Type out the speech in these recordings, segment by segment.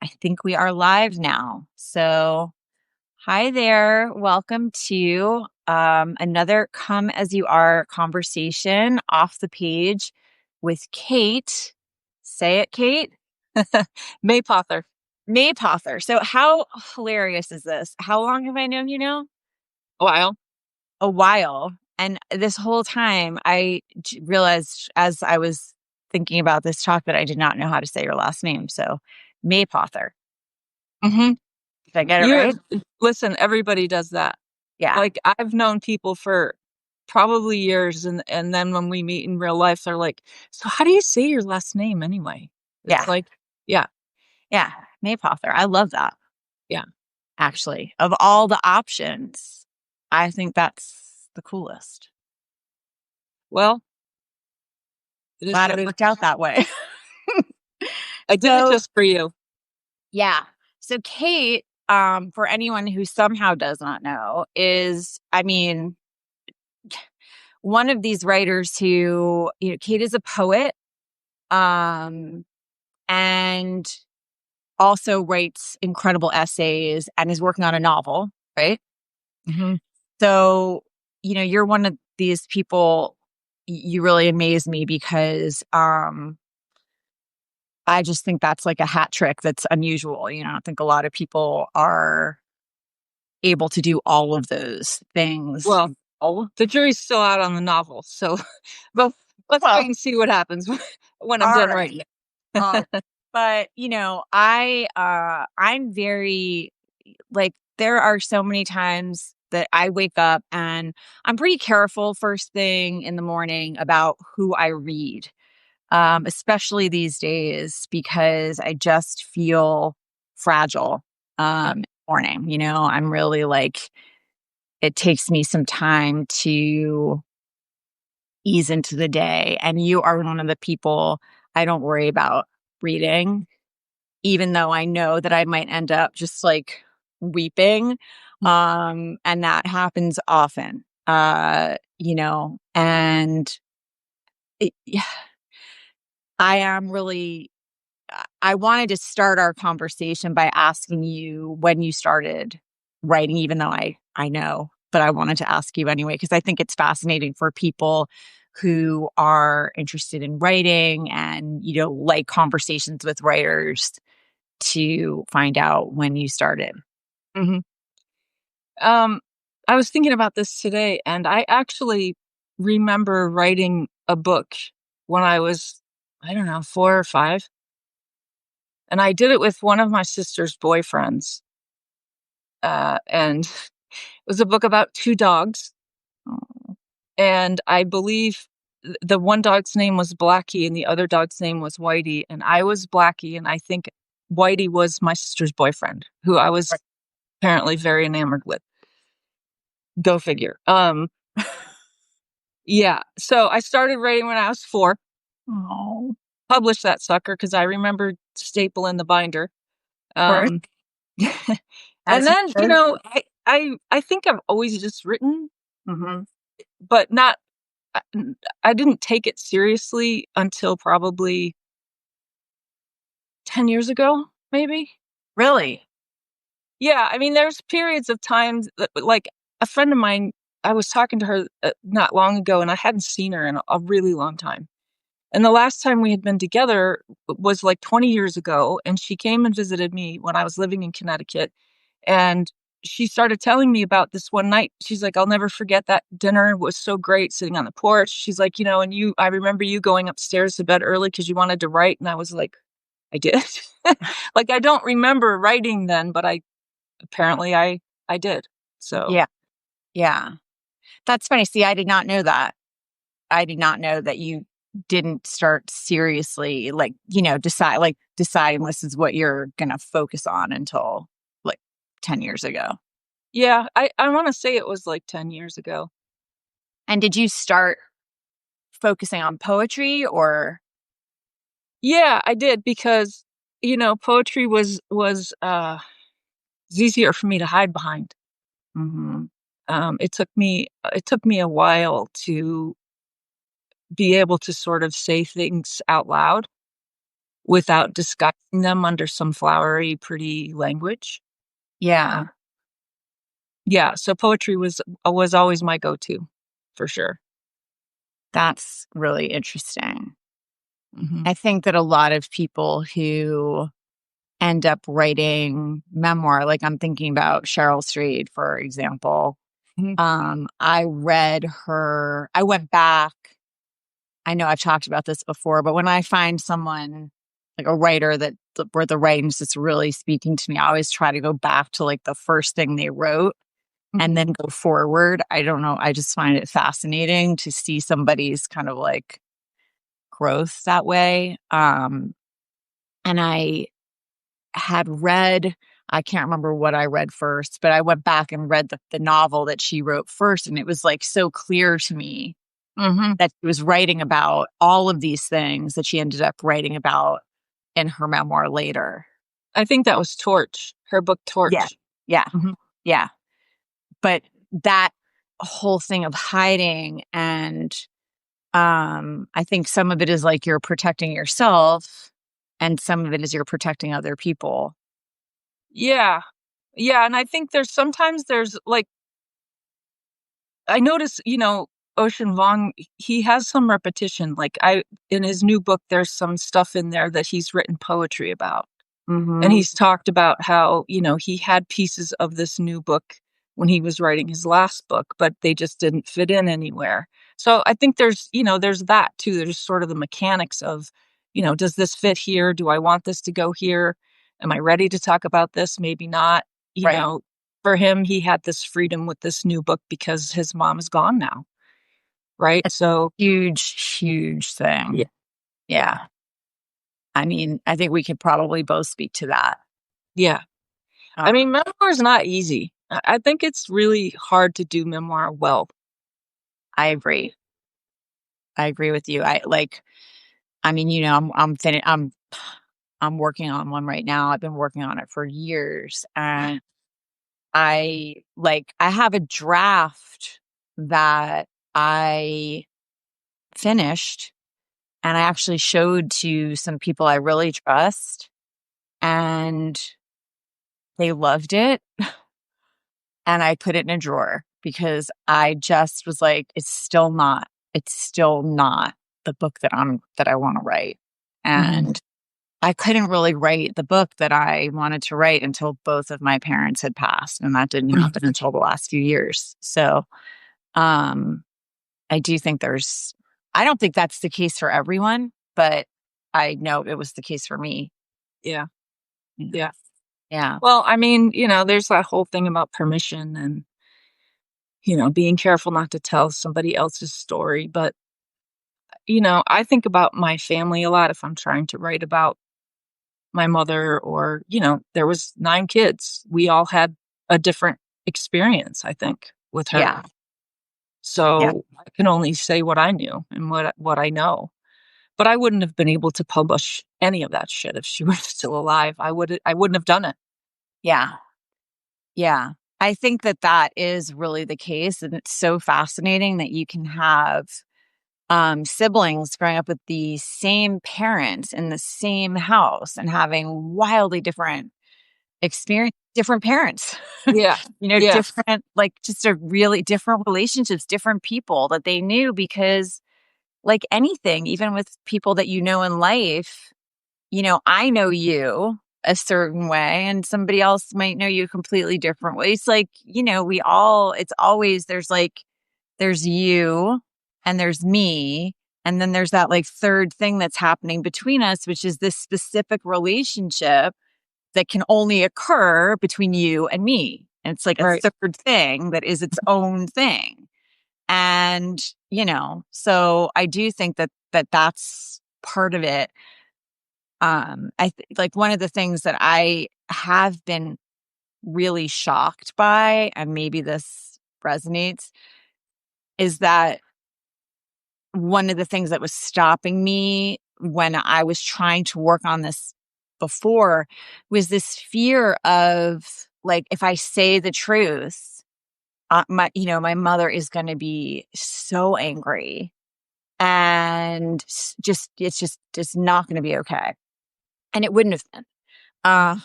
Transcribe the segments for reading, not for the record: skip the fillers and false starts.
I think we are live now. So, hi there. Welcome to another Come As You Are conversation off the page with Kate. Say it, Kate. Mapother. Mapother. So, how hilarious is this? How long have I known you now? A while. A while. And this whole time, realized as I was thinking about this talk that I did not know how to say your last name. So, Mapother. hmm Did I get it You right? listen. Everybody does that. Yeah. Like I've known people for probably years, and then when we meet in real life, they're like, "So how do you say your last name anyway?" It's Yeah. like, yeah, Yeah. Maypother. I love that. yeah. Actually, of all the options, I think that's the coolest. Well, it is Glad what it it. worked out that way. I did it So, just for you. yeah. So, Kate, for anyone who somehow does not know, is, I mean, one of these writers who, Kate is a poet, um, and also writes incredible essays and is working on a novel, right? hmm So, you're one of these people, you really amaze me because I just think that's like a hat trick that's unusual. I think a lot of people are able to do all of those things. Well, the jury's still out on the novel, so well, let's wait Well, and see what happens when I'm all done right. writing it. But I'm very like there are so many times that I wake up and I'm pretty careful first thing in the morning about who I read, especially these days because I just feel fragile Yeah. in the morning. I'm really like, it takes me some time to ease into the day. And you are one of the people I don't worry about reading, even though I know that I might end up just like weeping. And that happens often, and yeah, I am really, I wanted to start our conversation by asking you when you started writing, even though I know, but I wanted to ask you anyway, because I think it's fascinating for people who are interested in writing and, like conversations with writers to find out when you started. hmm Um, I was thinking about this today, and I actually remember writing a book when I was, I don't know, 4 or 5. And I did it with one of my sister's boyfriends. And it was a book about two dogs. Oh, And I believe the one dog's name was Blackie and the other dog's name was Whitey. And I was Blackie. And I think Whitey was my sister's boyfriend, who I was right. apparently very enamored with. Go figure. Yeah. So I started writing when I was 4, Oh, published that sucker because I remember stapling the binder. of course, Um, and as you then, should. I think I've always just written, Hmm. but not, I I didn't take it seriously until probably 10 years ago, maybe. Really? Yeah. I mean, there's periods of times that, like a friend of mine, I was talking to her not long ago and I hadn't seen her in a really long time. And the last time we had been together was like 20 years ago. And she came and visited me when I was living in Connecticut. And she started telling me about this one night. She's like, I'll never forget that dinner. It was so great sitting on the porch. She's like, and I remember you going upstairs to bed early because you wanted to write. And I was like, I did. Like, I don't remember writing then, but apparently I did. So, Yeah. Yeah. That's funny. See, I did not know that. I did not know that you didn't start seriously, like, deciding this is what you're going to focus on until like 10 years ago. yeah, I want to say it was like 10 years ago. And did you start focusing on poetry or? Yeah, I did because poetry was it's easier for me to hide behind. Mhm. It took me a while to be able to sort of say things out loud without disguising them under some flowery, pretty language. Uh, Yeah, yeah, so poetry was always my go-to, for sure. that's really interesting. Mhm. I think that a lot of people who end up writing memoir, like I'm thinking about Cheryl Strayed, for example. Mhm. I went back. I know I've talked about this before, but when I find someone like a writer where the writing's just really speaking to me, I always try to go back to like the first thing they wrote and Mhm. then go forward. I don't know. I just find it fascinating to see somebody's kind of like growth that way. And had read, I can't remember what I read first, but I went back and read the novel that she wrote first. And it was like so clear to me Mhm. that she was writing about all of these things that she ended up writing about in her memoir later. I think that was Torch, her book Yeah. Torch. Yeah. Mhm. Yeah. But that whole thing of hiding and I think some of it is like you're protecting yourself and some of it is you're protecting other people. Yeah. Yeah, and I think there's, like I notice, Ocean Vuong, he has some repetition, like, in his new book, there's some stuff in there that he's written poetry about. And Mhm. he's talked about how, he had pieces of this new book when he was writing his last book, but they just didn't fit in anywhere. So I think there's that too. There's sort of the mechanics of, does this fit here? Do I want this to go here? Am I ready to talk about this? Maybe not. You Right. know, for him, he had this freedom with this new book because his mom is gone now. Right. It's So, a huge, huge yeah. thing. Yeah. Yeah. I mean, I think we could probably both speak to that. Yeah. Uh, I mean, memoir is not easy. I think it's really hard to do memoir well. I agree. I agree with you. I mean, I'm working on one right now. I've been working on it for years and I have a draft that I finished and I actually showed to some people I really trust and they loved it and I put it in a drawer because I just was like, it's still not the book that I want to write. Mhm. And I couldn't really write the book that I wanted to write until both of my parents had passed. And that didn't happen until the last few years. So, um, I do think I don't think that's the case for everyone, but I know it was the case for me. Yeah, Yeah. yeah. Yeah. Well, I mean, there's that whole thing about permission and, being careful not to tell somebody else's story. But, I think about my family a lot if I'm trying to write about my mother or, there was 9 kids. We all had a different experience, I think, with her. Yeah. Yeah. So I can only say what I knew and what I know. But I wouldn't have been able to publish any of that shit if she were still alive. I wouldn't have done it. Yeah. Yeah. I think that that is really the case. And it's so fascinating that you can have siblings growing up with the same parents in the same house and having wildly different experience, different parents, Yeah. Yeah. different, like just a really different relationships, different people that they knew because, like anything, even with people that you know in life, I know you a certain way and somebody else might know you a completely different way. It's like, it's always, there's you and there's me. And then there's that like third thing that's happening between us, which is this specific relationship that can only occur between you and me. And it's like a Right. third thing that is its own thing. And, so I do think that's part of it. Like one of the things that I have been really shocked by, and maybe this resonates, is that one of the things that was stopping me when I was trying to work on this before was this fear of like, if I say the truth, my mother is going to be so angry and it's not going to be okay. and it wouldn't have been. Uh,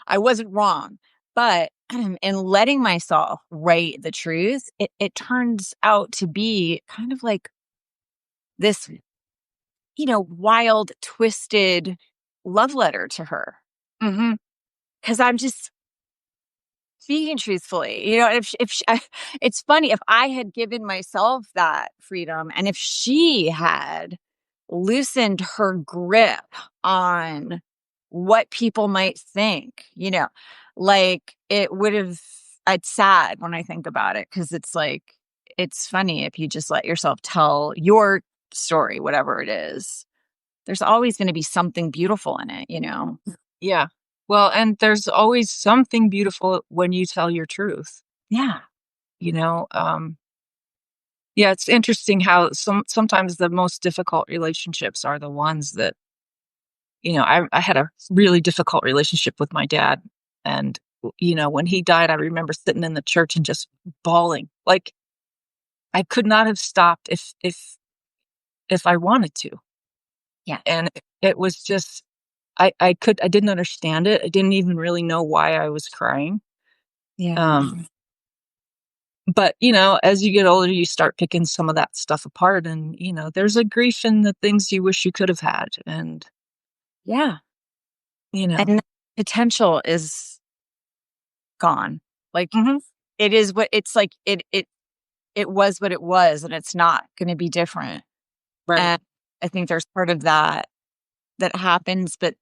I wasn't wrong, but in letting myself write the truth, it turns out to be kind of like this, wild, twisted love letter to her. Mhm. Because I'm just speaking truthfully, it's funny if I had given myself that freedom and if she had loosened her grip on what people might think, like it would have, it's sad when I think about it because it's like, it's funny if you just let yourself tell your story, whatever it is. There's always going to be something beautiful in it. Yeah. Well, and there's always something beautiful when you tell your truth, Yeah. you know? Yeah, it's interesting how sometimes the most difficult relationships are the ones that, I had a really difficult relationship with my dad. And, when he died, I remember sitting in the church and just bawling. Like I could not have stopped if I wanted to. Yeah. And it was just, I didn't understand it. I didn't even really know why I was crying. Yeah. Um, but, as you get older, you start picking some of that stuff apart and, there's a grief in the things you wish you could have had. And, Yeah. you know, And the potential is gone. Like mhm, it is what it's like it was what it was and it's not going to be different. right. And I think there's part of that that happens, but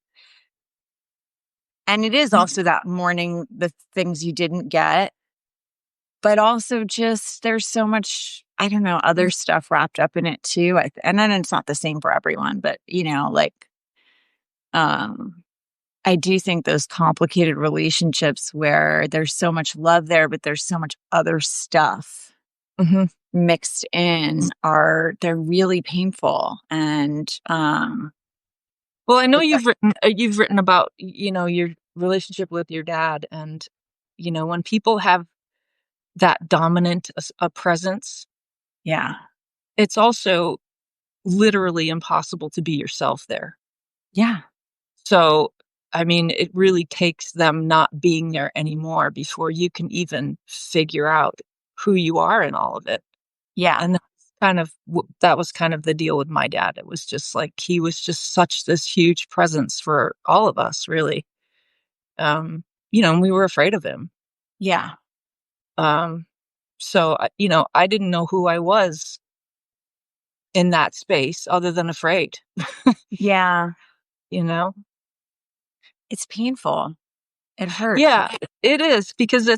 and it is also that mourning the things you didn't get, but also just there's so much, I don't know, other stuff wrapped up in it too. And then it's not the same for everyone, but like um I do think those complicated relationships where there's so much love there, but there's so much other stuff Mhm. mixed in they're really painful. And Well, I know yeah, you've written about, your relationship with your dad and, when people have that dominant a presence, yeah, it's also literally impossible to be yourself there. yeah, So, I mean, it really takes them not being there anymore before you can even figure out who you are in all of it. yeah, And that was kind of the deal with my dad. It was just like he was just such this huge presence for all of us, really. And we were afraid of him. yeah, Um, so I didn't know who I was in that space other than afraid, yeah. you know? It's painful. It hurts. Yeah, it is because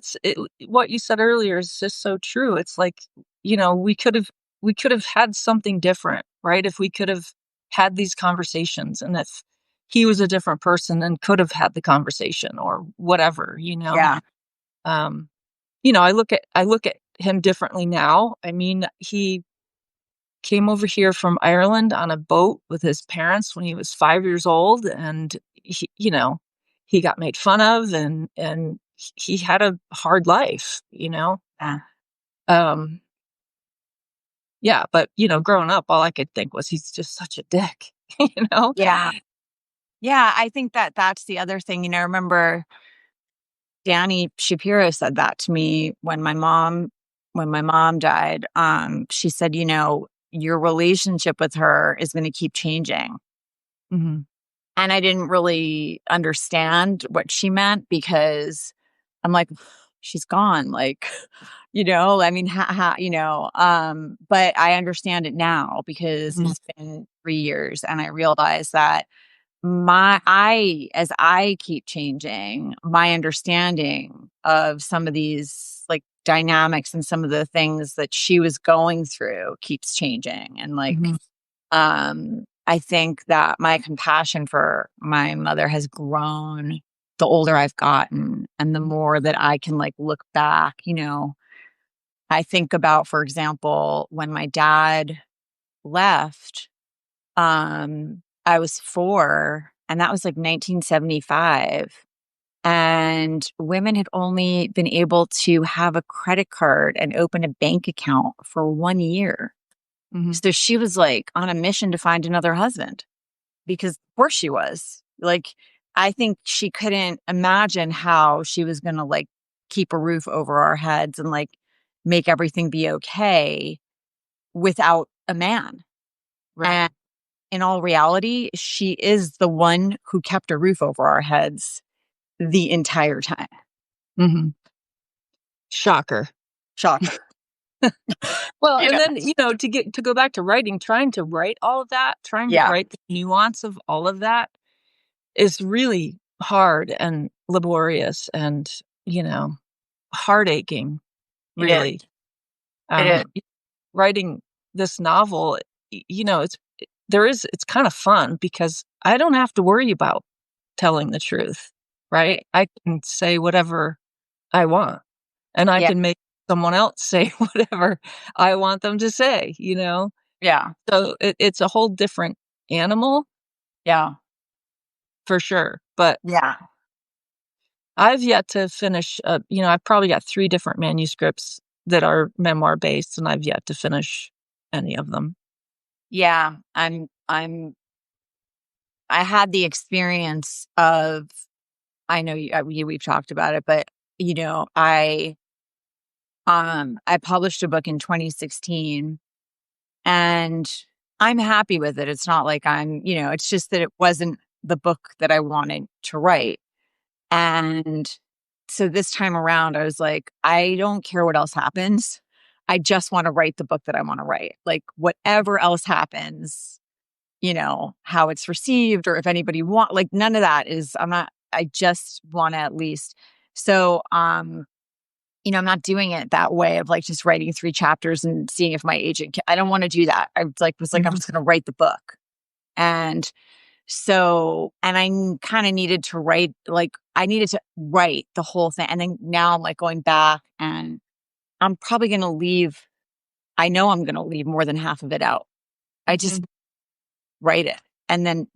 what you said earlier is just so true. It's like, we could have had something different, right? If we could have had these conversations and if he was a different person and could have had the conversation or whatever. Yeah, Um, I look at him differently now. I mean, he came over here from Ireland on a boat with his parents when he was 5 years old, and he got made fun of, and he had a hard life. yeah, Um, yeah, but, growing up, all I could think was he's just such a dick, you know? yeah, yeah. I think that that's the other thing. I remember Danny Shapiro said that to me when my mom died. She said, your relationship with her is going to keep changing. Mhm, And I didn't really understand what she meant because I'm like, she's gone. Like, I mean, but I understand it now because mhm, it's been 3 years and I realize that as I keep changing, my understanding of some of these like dynamics and some of the things that she was going through keeps changing. And like, mhm, I think that my compassion for my mother has grown the older I've gotten and the more that I can like look back. I think about, for example, when my dad left, I was 4 and that was like 1975. And women had only been able to have a credit card and open a bank account for 1 year. mhm. So she was like on a mission to find another husband because of course she was. Like, I think she couldn't imagine how she was going to like keep a roof over our heads and like make everything be okay without a man. Right. And in all reality, she is the one who kept a roof over our heads the entire time. Hmm. Shocker. Shocker. Well, You and know? then, to go back to writing, trying to write all of that, trying to Yeah. write the nuance of all of that is really hard and laborious and, you know, heart-aching, It is. really. It is. Um, Writing this novel, it's kind of fun because I don't have to worry about telling the truth, right? I can say whatever I want, and I Yeah. can make someone else say whatever I want them to say, you know? Yeah. So it's a whole different animal Yeah. for sure. But Yeah. I've yet to finish, I've probably got 3 different manuscripts that are memoir based, and I've yet to finish any of them. Yeah. I had the experience of, I know we've talked about it, but I published a book in 2016 and I'm happy with it. It's not like it's just that it wasn't the book that I wanted to write. And so this time around, I was like, I don't care what else happens. I just want to write the book that I want to write. Like whatever else happens, how it's received or if anybody like none of that is, I just want to at least. So, I'm not doing it that way of like just writing 3 chapters and seeing if my agent I don't want to do that. I was like, I'm Mhm, just going to write the book. And and I kind of needed to write, like, I needed to write the whole thing. And then now I'm like going back and I'm probably going to leave. I know I'm going to leave more than half of it out. I just mhm. write it and then,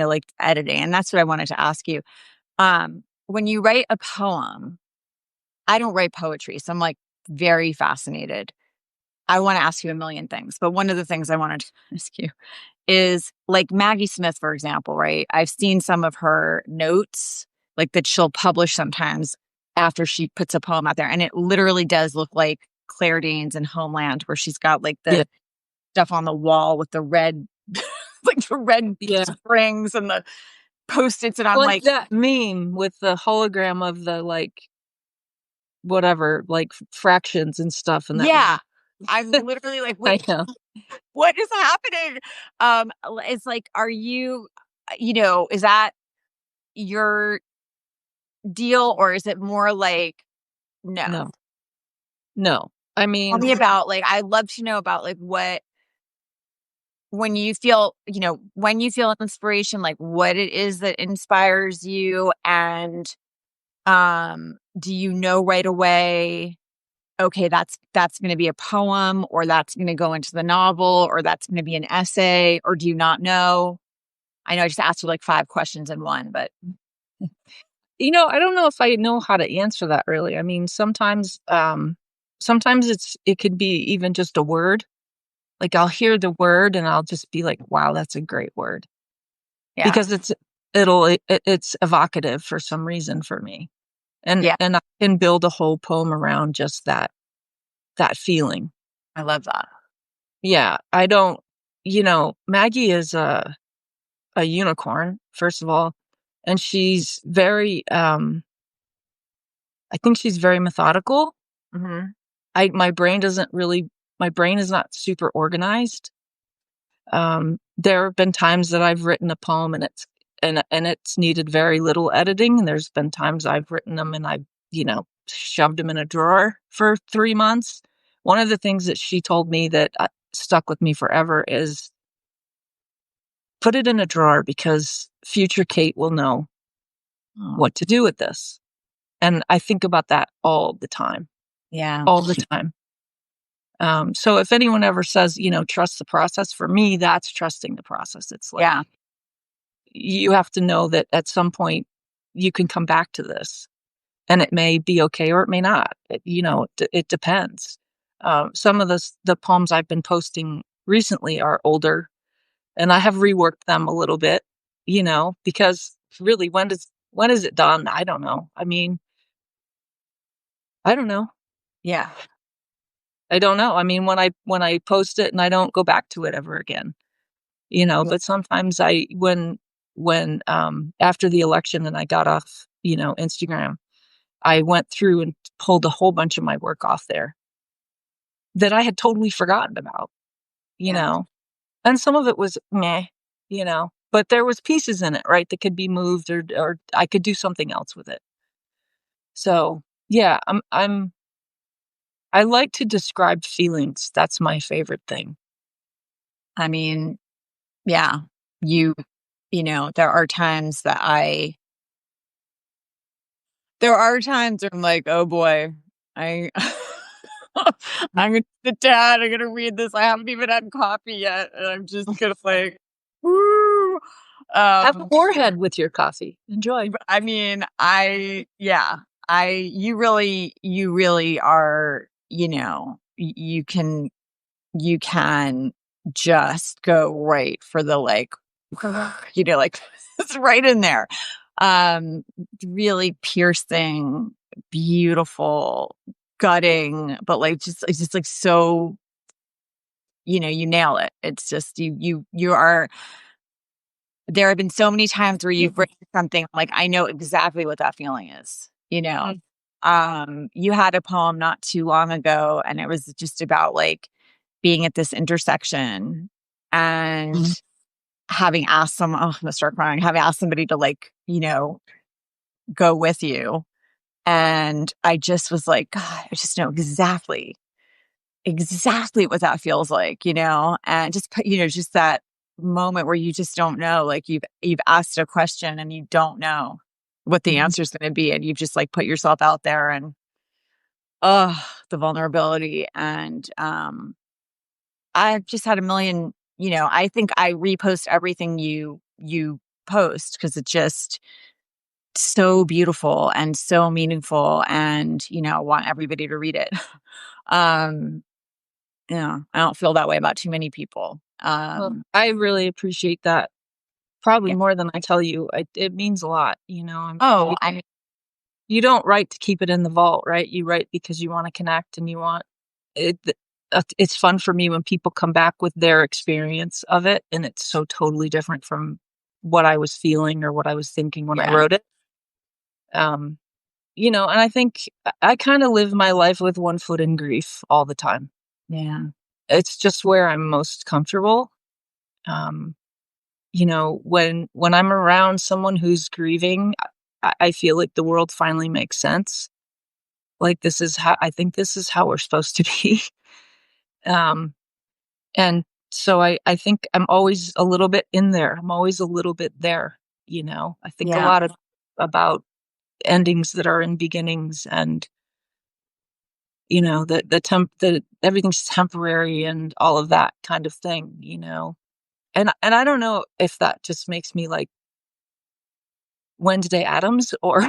like editing. And that's what I wanted to ask you. When you write a poem, I don't write poetry. So I'm like very fascinated. I want to ask you a million things, but one of the things I wanted to ask you is like Maggie Smith, for example, right? I've seen some of her notes, like that she'll publish sometimes after she puts a poem out there. And it literally does look like Claire Danes in Homeland, where she's got like Yeah, the stuff on the wall with the red, like the red yeah. springs and the post-its. And I'm Like like, that meme with the hologram of the, like, whatever, like, fractions and stuff, and that yeah, I'm literally like, I wait, know. what is happening? It's like, are you, is that your deal or is it more like, no? No, no. I Tell mean, me about like, I'd love to know about like when you feel, when you feel inspiration, like what it is that inspires you. And do you know right away, okay, that's going to be a poem or that's going to go into the novel or that's going to be an essay, or do you not know? I know I just asked you like 5 questions in one, but I don't know if I know how to answer that really. I mean, sometimes it could be even just a word. Like, I'll hear the word and I'll just be like, "Wow, that's a great word." yeah, Because it's evocative for some reason for me. And yeah, and I can build a whole poem around just that feeling. I love that. Yeah, I don't Maggie is a unicorn, first of all, and she's very, I think she's very methodical. Hmm. I my brain is not super organized. There have been times that I've written a poem and it's needed very little editing, and there's been times I've written them and I've, shoved them in a drawer for 3 months. One of the things that she told me that, stuck with me forever is, "Put it in a drawer because future Kate will know Oh, what to do with this." And I think about that yeah, all the time. So if anyone ever says, trust the process, for me, that's trusting the process. It's like, yeah, you have to know that at some point you can come back to this and it may be okay or it may not. It depends. Some of the poems I've been posting recently are older and I have reworked them a little bit, because really, when is it done? I don't know. I mean, I don't know. Yeah. I don't know. I mean, when I post it and I don't go back to it ever again, you know, Yeah. but sometimes when after the election and I got off, you know, Instagram, I went through and pulled a whole bunch of my work off there that I had totally forgotten about, you Yeah. know. And some of it was meh, you know, but there was pieces in it, right, that could be moved or I could do something else with it. So, yeah, I like to describe feelings. That's my favorite thing. I mean, yeah, you, there are times that there are times where I'm like, oh boy, I, I'm gonna sit down, I'm gonna read this. I haven't even had coffee yet. And I'm just gonna like, woo. Have a Um, warhead with your coffee. Enjoy. I mean, yeah, you really are, you can just go right for the like, like it's right in there. Um, Really piercing, beautiful, gutting, but like it's just like so, you nail it. It's just you are there have been so many times where you've written something like I know exactly what that feeling is, Mm, You had a poem not too long ago and it was just about like being at this intersection and having asked oh, I'm gonna start crying, having asked somebody to like, go with you. And I just was like, God, I just know exactly what that feels like, and just put, just that moment where you just don't know, like you've asked a question and you don't know what the mhm. answer is going to be. And you've just like put yourself out there and, oh, the vulnerability. And, I've just had a million, I think I repost everything you post because it's just so beautiful and so meaningful and, I want everybody to read it. um, yeah, I don't feel that way about too many people. Well, I really appreciate that. Probably Yeah. more than I tell you. It means a lot, you know. Oh, I mean, You don't write to keep it in the vault, right? You write because you want to connect and you want it. It's fun for me when people come back with their experience of it, and it's so totally different from what I was feeling or what I was thinking when I yeah, wrote it. Um, you know, and I think I kind of live my life with one foot in grief all the time. yeah, It's just where I'm most comfortable. Um, you know, when I'm around someone who's grieving, I feel like the world finally makes sense. Like this is how I think this is how we're supposed to be. Um, and so I think I'm always a little bit in there. I'm always a little bit there. You know, I think a yeah, lot of about endings that are in beginnings and you know the everything's temporary and all of that kind of thing, you know. And I don't know if that just makes me like Wednesday Adams or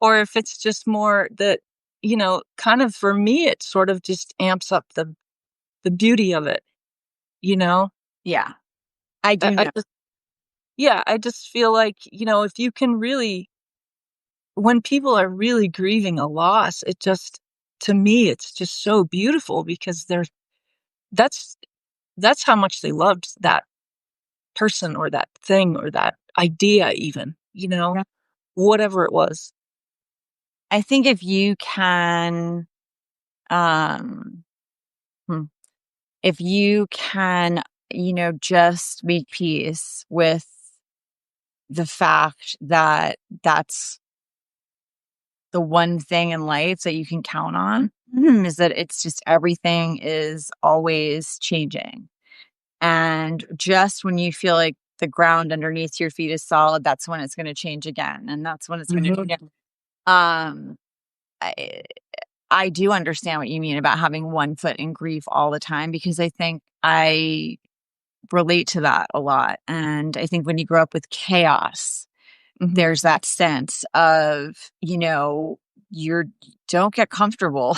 or if it's just more that, you know, kind of for me, it sort of just amps up the beauty of it, you know? yeah. I do I know. just yeah, I just feel like, you know, if you can really when people are really grieving a loss, it just to me, it's just so beautiful because that's that's how much they loved that person or that thing or that idea even, you know? Yeah. Whatever it was. I think if you can, um, hmm, if you can, just make peace with the fact that that's the one thing in life that you can count on, is that it's just everything is always changing. And just when you feel like the ground underneath your feet is solid, that's when it's going to change again. And that's when it's going to, Mhm. um, I, I do understand what you mean about having one foot in grief all the time because I think I relate to that a lot. And I think when you grow up with chaos, Mhm. there's that sense of, you're don't get comfortable.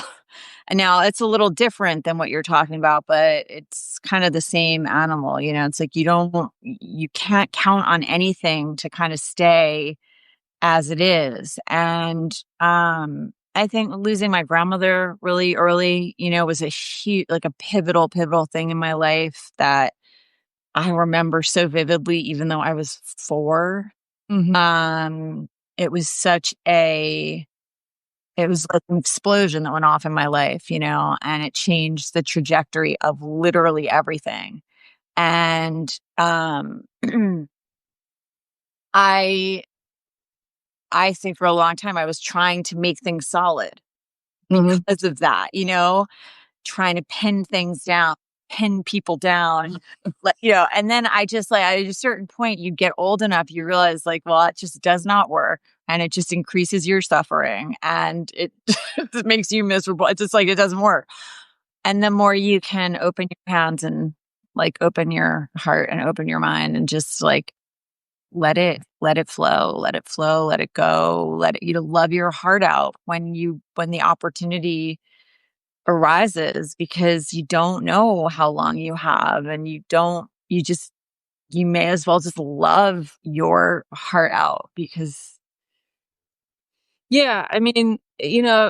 And now it's a little different than what you're talking about, but it's kind of the same animal, it's like you can't count on anything to kind of stay as it is. And I think losing my grandmother really early, was a huge, like a pivotal thing in my life that I remember so vividly, even though I was 4. Mhm. It was it was like an explosion that went off in my life, and it changed the trajectory of literally everything. And I I think for a long time I was trying to make things solid Mhm. because of that, trying to pin things down, pin people down, and then I just like at a certain point you get old enough, you realize like, well, it just does not work. And it just increases your suffering and it it makes you miserable. It's just like it doesn't work. And the more you can open your hands and like open your heart and open your mind and just like let it flow, let it flow, let it go, let it love your heart out when the opportunity arises, because you don't know how long you have, and you may as well just love your heart out because Yeah, I mean,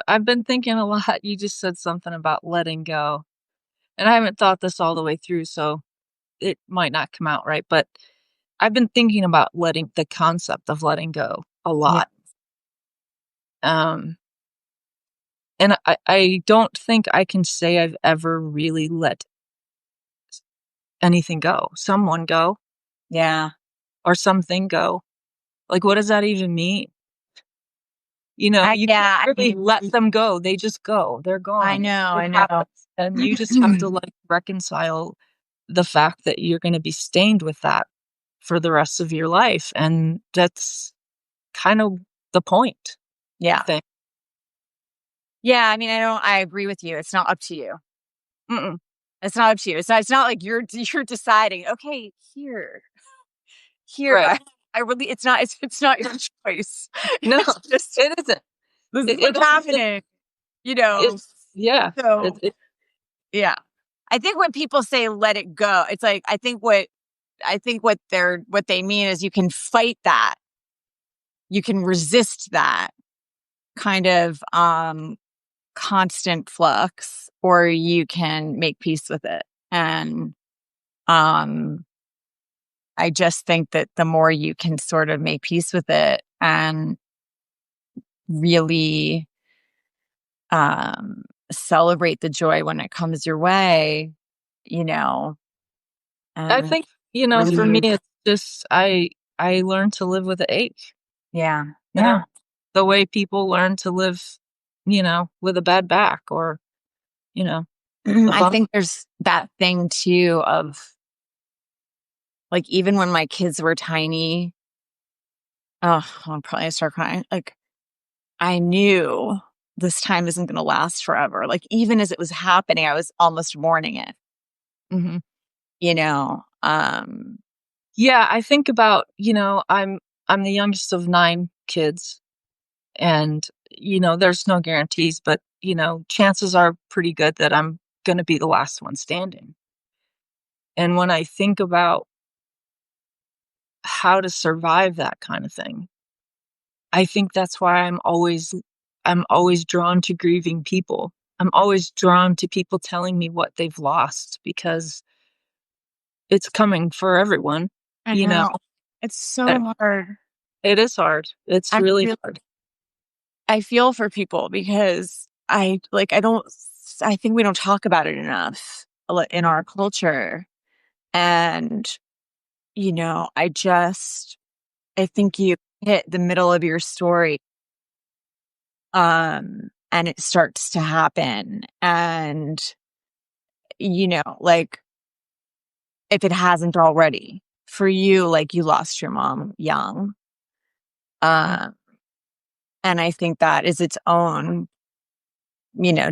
I've been thinking a lot. You just said something about letting go, and I haven't thought this all the way through, so it might not come out right, but I've been thinking about letting the concept of letting go a yeah, lot. Um, and I don't think I can say I've ever really let anything go, someone go, yeah. or something go. Like, what does that even mean? You can't I really mean, let them go. They just go. They're gone. It I know. happens. And you just have to, like, reconcile the fact that you're gonna be stained with that for the rest of your life, and that's kind of the point, I Yeah. think. Yeah, I mean, I agree with you. It's not up to you. Mm-mm. It's not up to you. It's not like you're deciding, okay, here, Right. I really it's not your choice. No, It's just it isn't. this is It what's also happening, you know. it's yeah. So It yeah. I think when people say let it go, it's like I think what they mean is you can fight that. You can resist that kind of constant flux, or you can make peace with it. And um I just think that the more you can sort of make peace with it and really celebrate the joy when it comes your way, you know, I and think, for me, really, it's just I learned to live with the ache, yeah, you know? yeah. The way people learn to live, with a bad back or, you know, a I bump. think there's that thing too of like, even when my kids were tiny, oh, I'll probably start crying. Like, I knew this time isn't going to last forever. Like, even as it was happening, I was almost mourning it, Mhm. you know? Yeah, I think about, I'm the youngest of 9 kids and, there's no guarantees, but, chances are pretty good that I'm gonna be the last one standing. And when I think about how to survive that kind of thing, I think that's why I'm always drawn to grieving people. I'm always drawn to people telling me what they've lost because it's coming for everyone, I you know? know. It's Uh, so hard. it is hard. It's I really feel hard. I feel for people because I don't I think we don't talk about it enough in our culture. And, I think you hit the middle of your story, and it starts to happen. And, like, if it hasn't already, for you, like, you lost your mom young. Mm, Uh, and I think that is its own,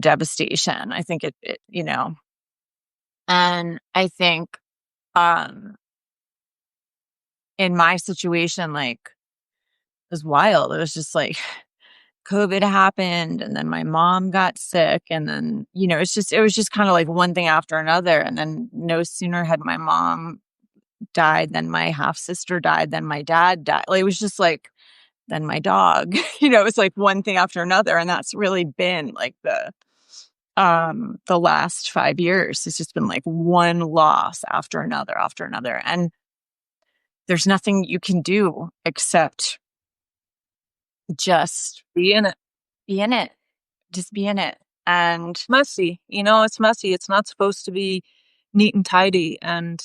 devastation. I think and I think, um, in my situation, like, it was wild. It was just like COVID happened, and then my mom got sick, and then, it was just kind of like one thing after another. And then no sooner had my mom died than my half sister died, then my dad died. Like, it was just like, then my dog, it was like one thing after another. And that's really been like the last 5 years. It's just been like one loss after another after another. And there's nothing you can do except just Be in it. be in it. Just be in it. And Messy. It's messy. It's not supposed to be neat and tidy. And,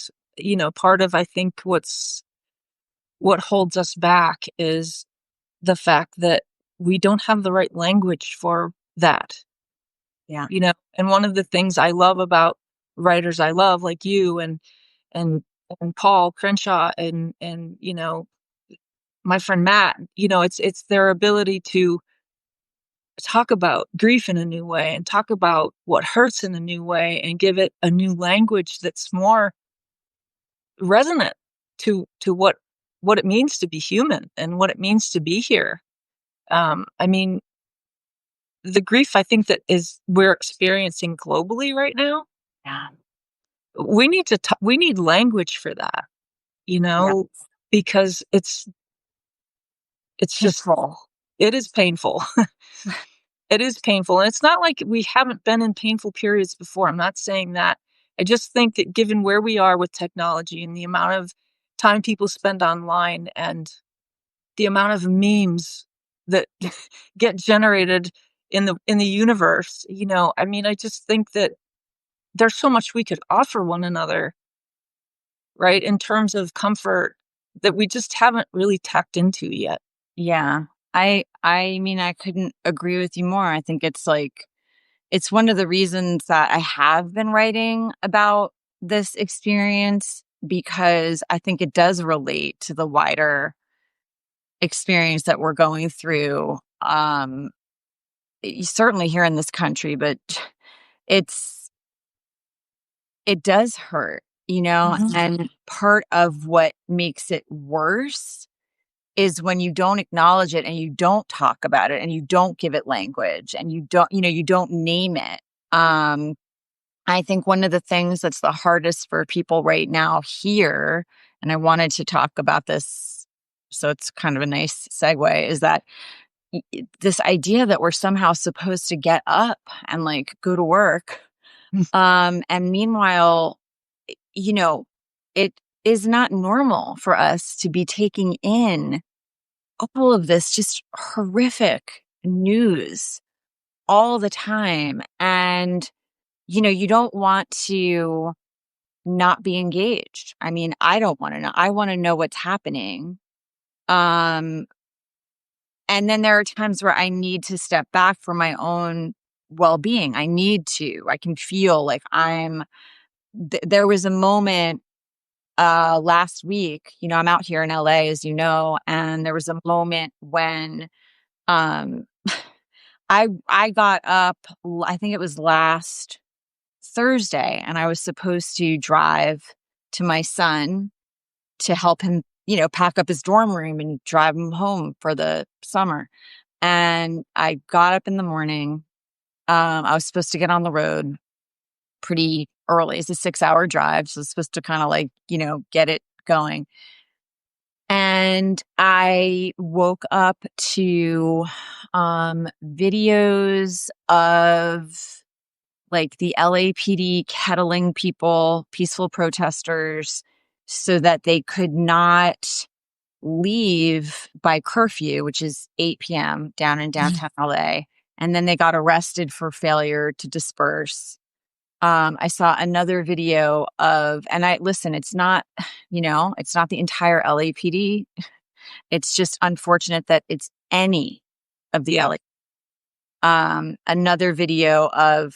part of, I think, what holds us back is the fact that we don't have the right language for that. yeah, And one of the things I love about writers I love, like you and Paul Crenshaw and my friend Matt, it's their ability to talk about grief in a new way and talk about what hurts in a new way and give it a new language that's more resonant to what it means to be human and what it means to be here. I mean, the grief I think that is we're experiencing globally right now, yeah, we need language for that, you yeah. know, because it's just Painful. it is painful. It is painful, and it's not like we haven't been in painful periods before. I'm not saying that. I just think that given where we are with technology and the amount of time people spend online and the amount of memes that get generated in the universe, I mean, I just think that there's so much we could offer one another, right, in terms of comfort that we just haven't really tapped into yet. Yeah. I mean, I couldn't agree with you more. I think it's one of the reasons that I have been writing about this experience, because I think it does relate to the wider experience that we're going through. Certainly here in this country, but it's it does hurt, Mhm. and part of what makes it worse is when you don't acknowledge it and you don't talk about it and you don't give it language and you don't name it. Um, I think one of the things that's the hardest for people right now here, and I wanted to talk about this, so it's kind of a nice segue, is that this idea that we're somehow supposed to get up and like go to work. And meanwhile, you know, it is not normal for us to be taking in all of this just horrific news all the time. And, you don't want to not be engaged. I mean, I don't want to know. I want to know what's happening. Um, and then there are times where I need to step back for my own well-being. I can feel like there was a moment last week, I'm out here in LA, as you know, and there was a moment when um I got up, I think it was last Thursday, and I was supposed to drive to my son to help him, pack up his dorm room and drive him home for the summer. And I got up in the morning. I was supposed to get on the road pretty early. It's a 6-hour drive. So I was supposed to kind of like, get it going. And I woke up to videos of like the LAPD kettling people, peaceful protesters, so that they could not leave by curfew, which is 8 p.m. down in downtown LA. And then they got arrested for failure to disperse. I saw another video and listen, it's not, it's not the entire LAPD. It's just unfortunate that it's any of the Yeah. LA. Another video of,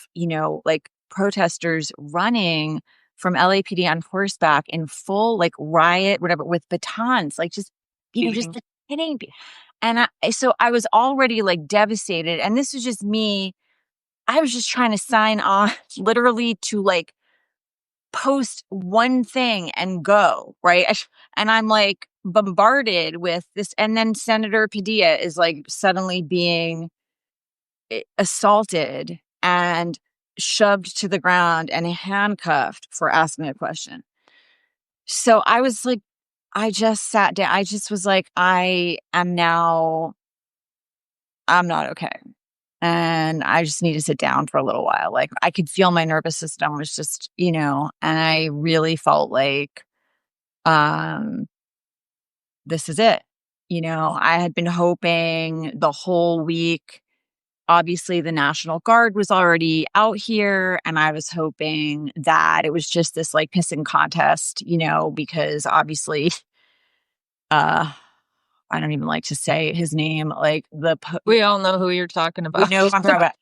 like protesters running from LAPD on horseback in full like riot, whatever, with batons, like just, just Beating. hitting. And so I was already like devastated. And this was just me. I was just trying to sign on literally to like post one thing and go, right? And I'm like, bombarded with this. And then Senator Padilla is like suddenly being assaulted and shoved to the ground and handcuffed for asking a question. So I was like, I just sat down. I just was like, I'm not okay. And I just need to sit down for a little while. Like I could feel my nervous system was just, and I really felt like, um, this is it. I had been hoping the whole week. Obviously, the National Guard was already out here, and I was hoping that it was just this like pissing contest, because obviously, uh, I don't even like to say his name. Like We all know who you're talking we about. know who I'm talking about.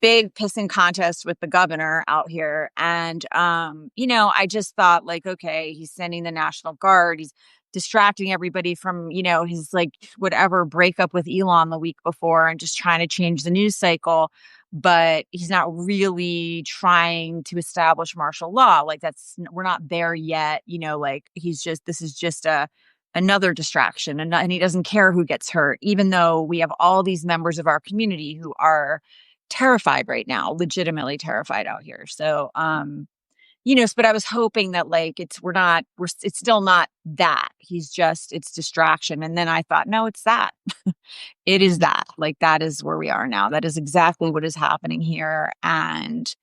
Big pissing contest with the governor out here. And, I just thought like, okay, he's sending the National Guard. He's distracting everybody from, his like whatever breakup with Elon the week before and just trying to change the news cycle. But he's not really trying to establish martial law. Like we're not there yet. Like this is just another distraction, and he doesn't care who gets hurt, even though we have all these members of our community who are terrified right now, legitimately terrified out here. So, but I was hoping that like it's still not that. It's distraction. And then I thought, no, it's that. It is that. Like that is where we are now. That is exactly what is happening here. And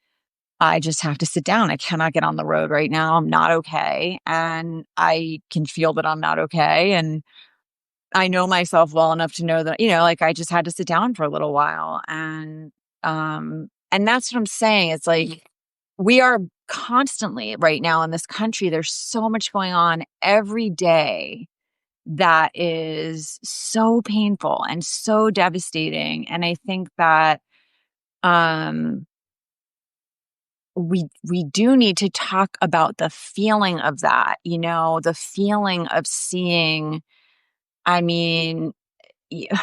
I just have to sit down. I cannot get on the road right now. I'm not okay. And I can feel that I'm not okay. And I know myself well enough to know that, like I just had to sit down for a little while. And that's what I'm saying. It's like we are constantly right now in this country, there's so much going on every day that is so painful and so devastating. And I think that um we do need to talk about the feeling of that, the feeling of seeing, I mean, y- you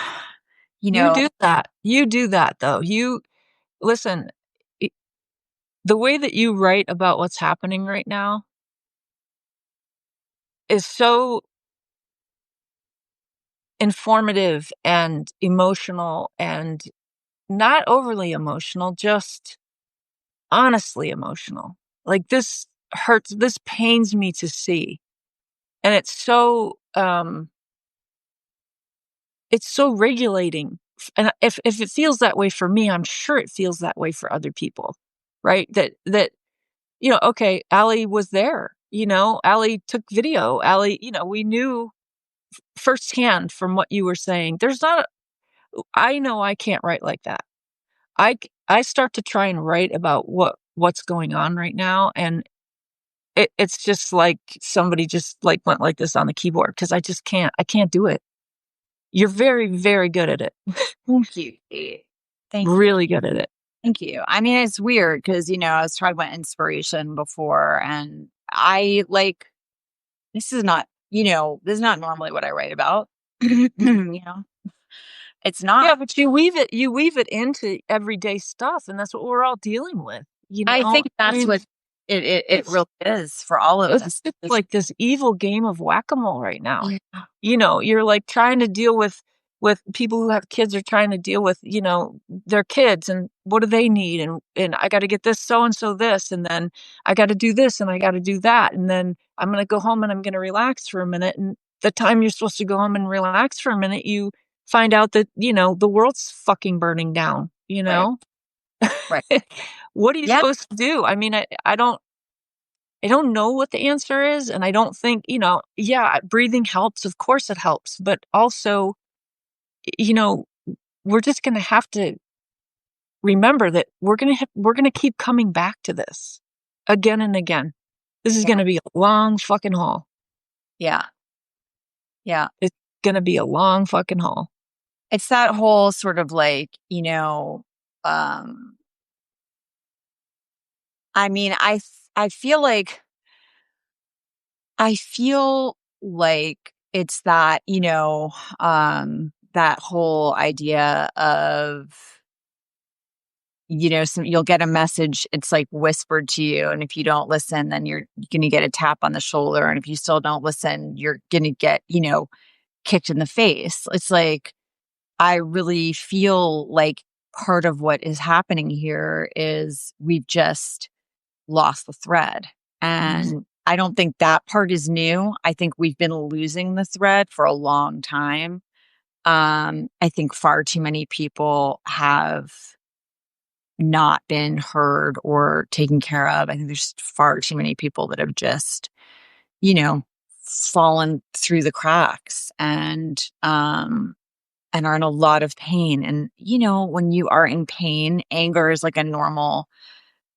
You know, do that. You do that, though. You listen, I the way that you write about what's happening right now is so informative and emotional and not overly emotional, just honestly emotional. Like, this hurts, this pains me to see, and it's so regulating, and if it feels that way for me, I'm sure it feels that way for other people, right? Okay, Allie was there, Allie took video, Allie, we knew firsthand from what you were saying. I know I can't write like that. I start to try and write about what's going on right now, and it's just like somebody just like went like this on the keyboard because I can't do it. You're very, very good at it. thank you. Kate. Thank you. Really good at it. Thank you. I mean, it's weird because, I was talking about inspiration before, and I like, this is not normally what I write about. It's not. Yeah, but you weave it into everyday stuff, and that's what we're all dealing with, I think I that's mean, what it it's really is for all of it's us. just like this evil game of whack-a-mole right now. Yeah. You're like trying to deal with people who have kids are trying to deal with, their kids and what do they need, and I got to get this so and so this, and then I got to do this and I got to do that, and then I'm going to go home and I'm going to relax for a minute, and the time you're supposed to go home and relax for a minute, you find out that, the world's fucking burning down. Right. Right. What are you Yeah. supposed to do? I mean, I don't know what the answer is, and I don't think, yeah, breathing helps, of course it helps, but also, you know, we're just gonna have to remember that we're gonna keep coming back to this again and again. This is Yeah. gonna be a long fucking haul. Yeah. Yeah. It's gonna be a long fucking haul. It's that whole sort of like, I mean, I feel like it's that, that whole idea of, you'll get a message, it's like whispered to you. And if you don't listen, then you're going to get a tap on the shoulder. And if you still don't listen, you're going to get, kicked in the face. It's like, I really feel like part of what is happening here is we've just lost the thread. Mhm. And I don't think that part is new. I think we've been losing the thread for a long time. I think far too many people have not been heard or taken care of. I think there's far too many people that have just, you know, fallen through the cracks and are in a lot of pain. And, when you are in pain, anger is like a normal,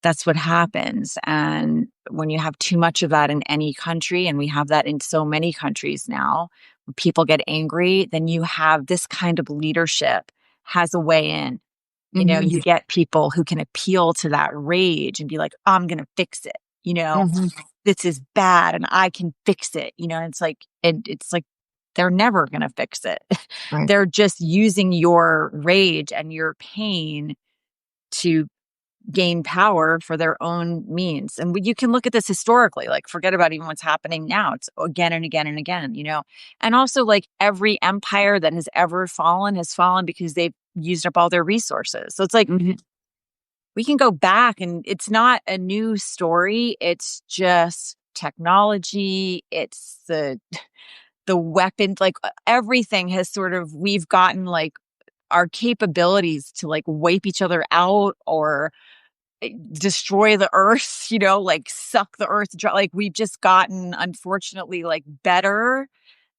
that's what happens. And when you have too much of that in any country, and we have that in so many countries now, when people get angry, then you have this kind of leadership has a way in. Mhm. You get people who can appeal to that rage and be like, I'm going to fix it. Mhm. This is bad and I can fix it. It's like they're never going to fix it. Right. They're just using your rage and your pain to gain power for their own means. And you can look at this historically, like forget about even what's happening now. It's again and again and again. And also like every empire that has fallen because they've used up all their resources. So it's like Mhm. we can go back and it's not a new story. It's just technology. It's the weapons, like everything has we've gotten like our capabilities to like wipe each other out or destroy the earth, like suck the earth dry. Like we've just gotten, unfortunately, like better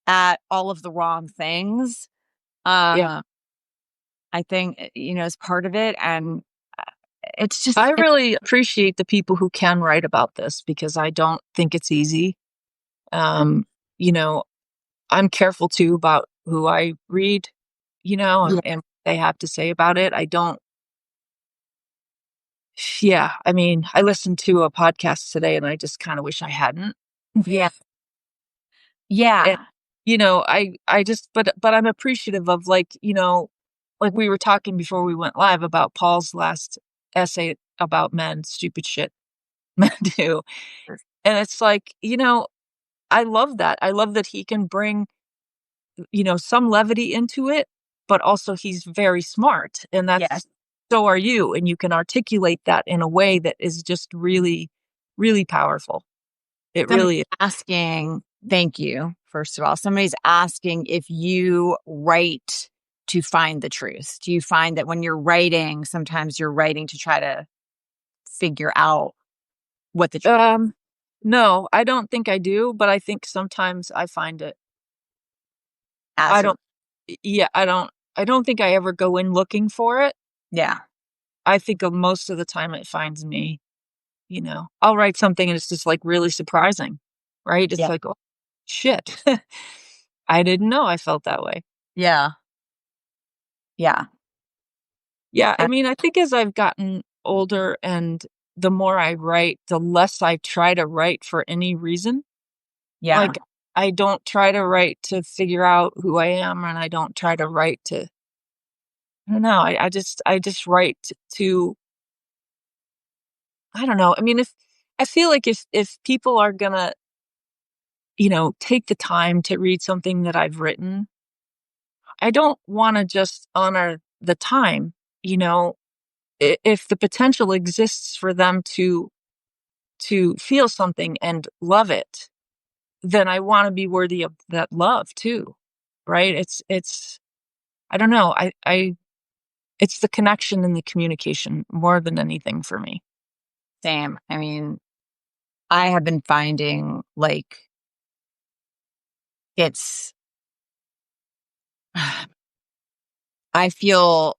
at all of the wrong things. Yeah. I think, is part of it. And it's just, I really appreciate the people who can write about this because I don't think it's easy. Um, you know, I'm careful too about who I read, yeah, and what they have to say about it. I don't, yeah, I mean, I listened to a podcast today and I just kind of wish I hadn't. yeah, And, yeah, I just, but I'm appreciative of like we were talking before we went live about Paul's last essay about men, stupid shit men do. And it's like, I love that. I love that he can bring, some levity into it, but also he's very smart. And yeah. so are you. And you can articulate that in a way that is just really, really powerful. It Somebody's really is. asking, thank you, first of all. Somebody's asking if you write to find the truth. Do you find that when you're writing, sometimes you're writing to try to figure out what the truth Um, no, I don't think I do, but I think sometimes I find it. I as you're, don't, yeah, I don't think I ever go in looking for it. yeah, I think of most of the time it finds me. I'll write something and it's just like really surprising, right? It's yeah, like, oh, shit. I didn't know I felt that way. yeah, yeah, Yeah. I uh, mean, I think as I've gotten older and the more I write, the less I try to write for any reason. yeah. Like, I don't try to write to figure out who I am, and I don't try to write to, I don't know. I just write to, I don't know. I mean, if I feel like if people are gonna, take the time to read something that I've written, I don't want to just honor the time, you know, if the potential exists for them to feel something and love it, then I want to be worthy of that love too. Right? It's I don't know. I it's the connection and the communication more than anything for me. Same. I mean, I have been finding like it's, I feel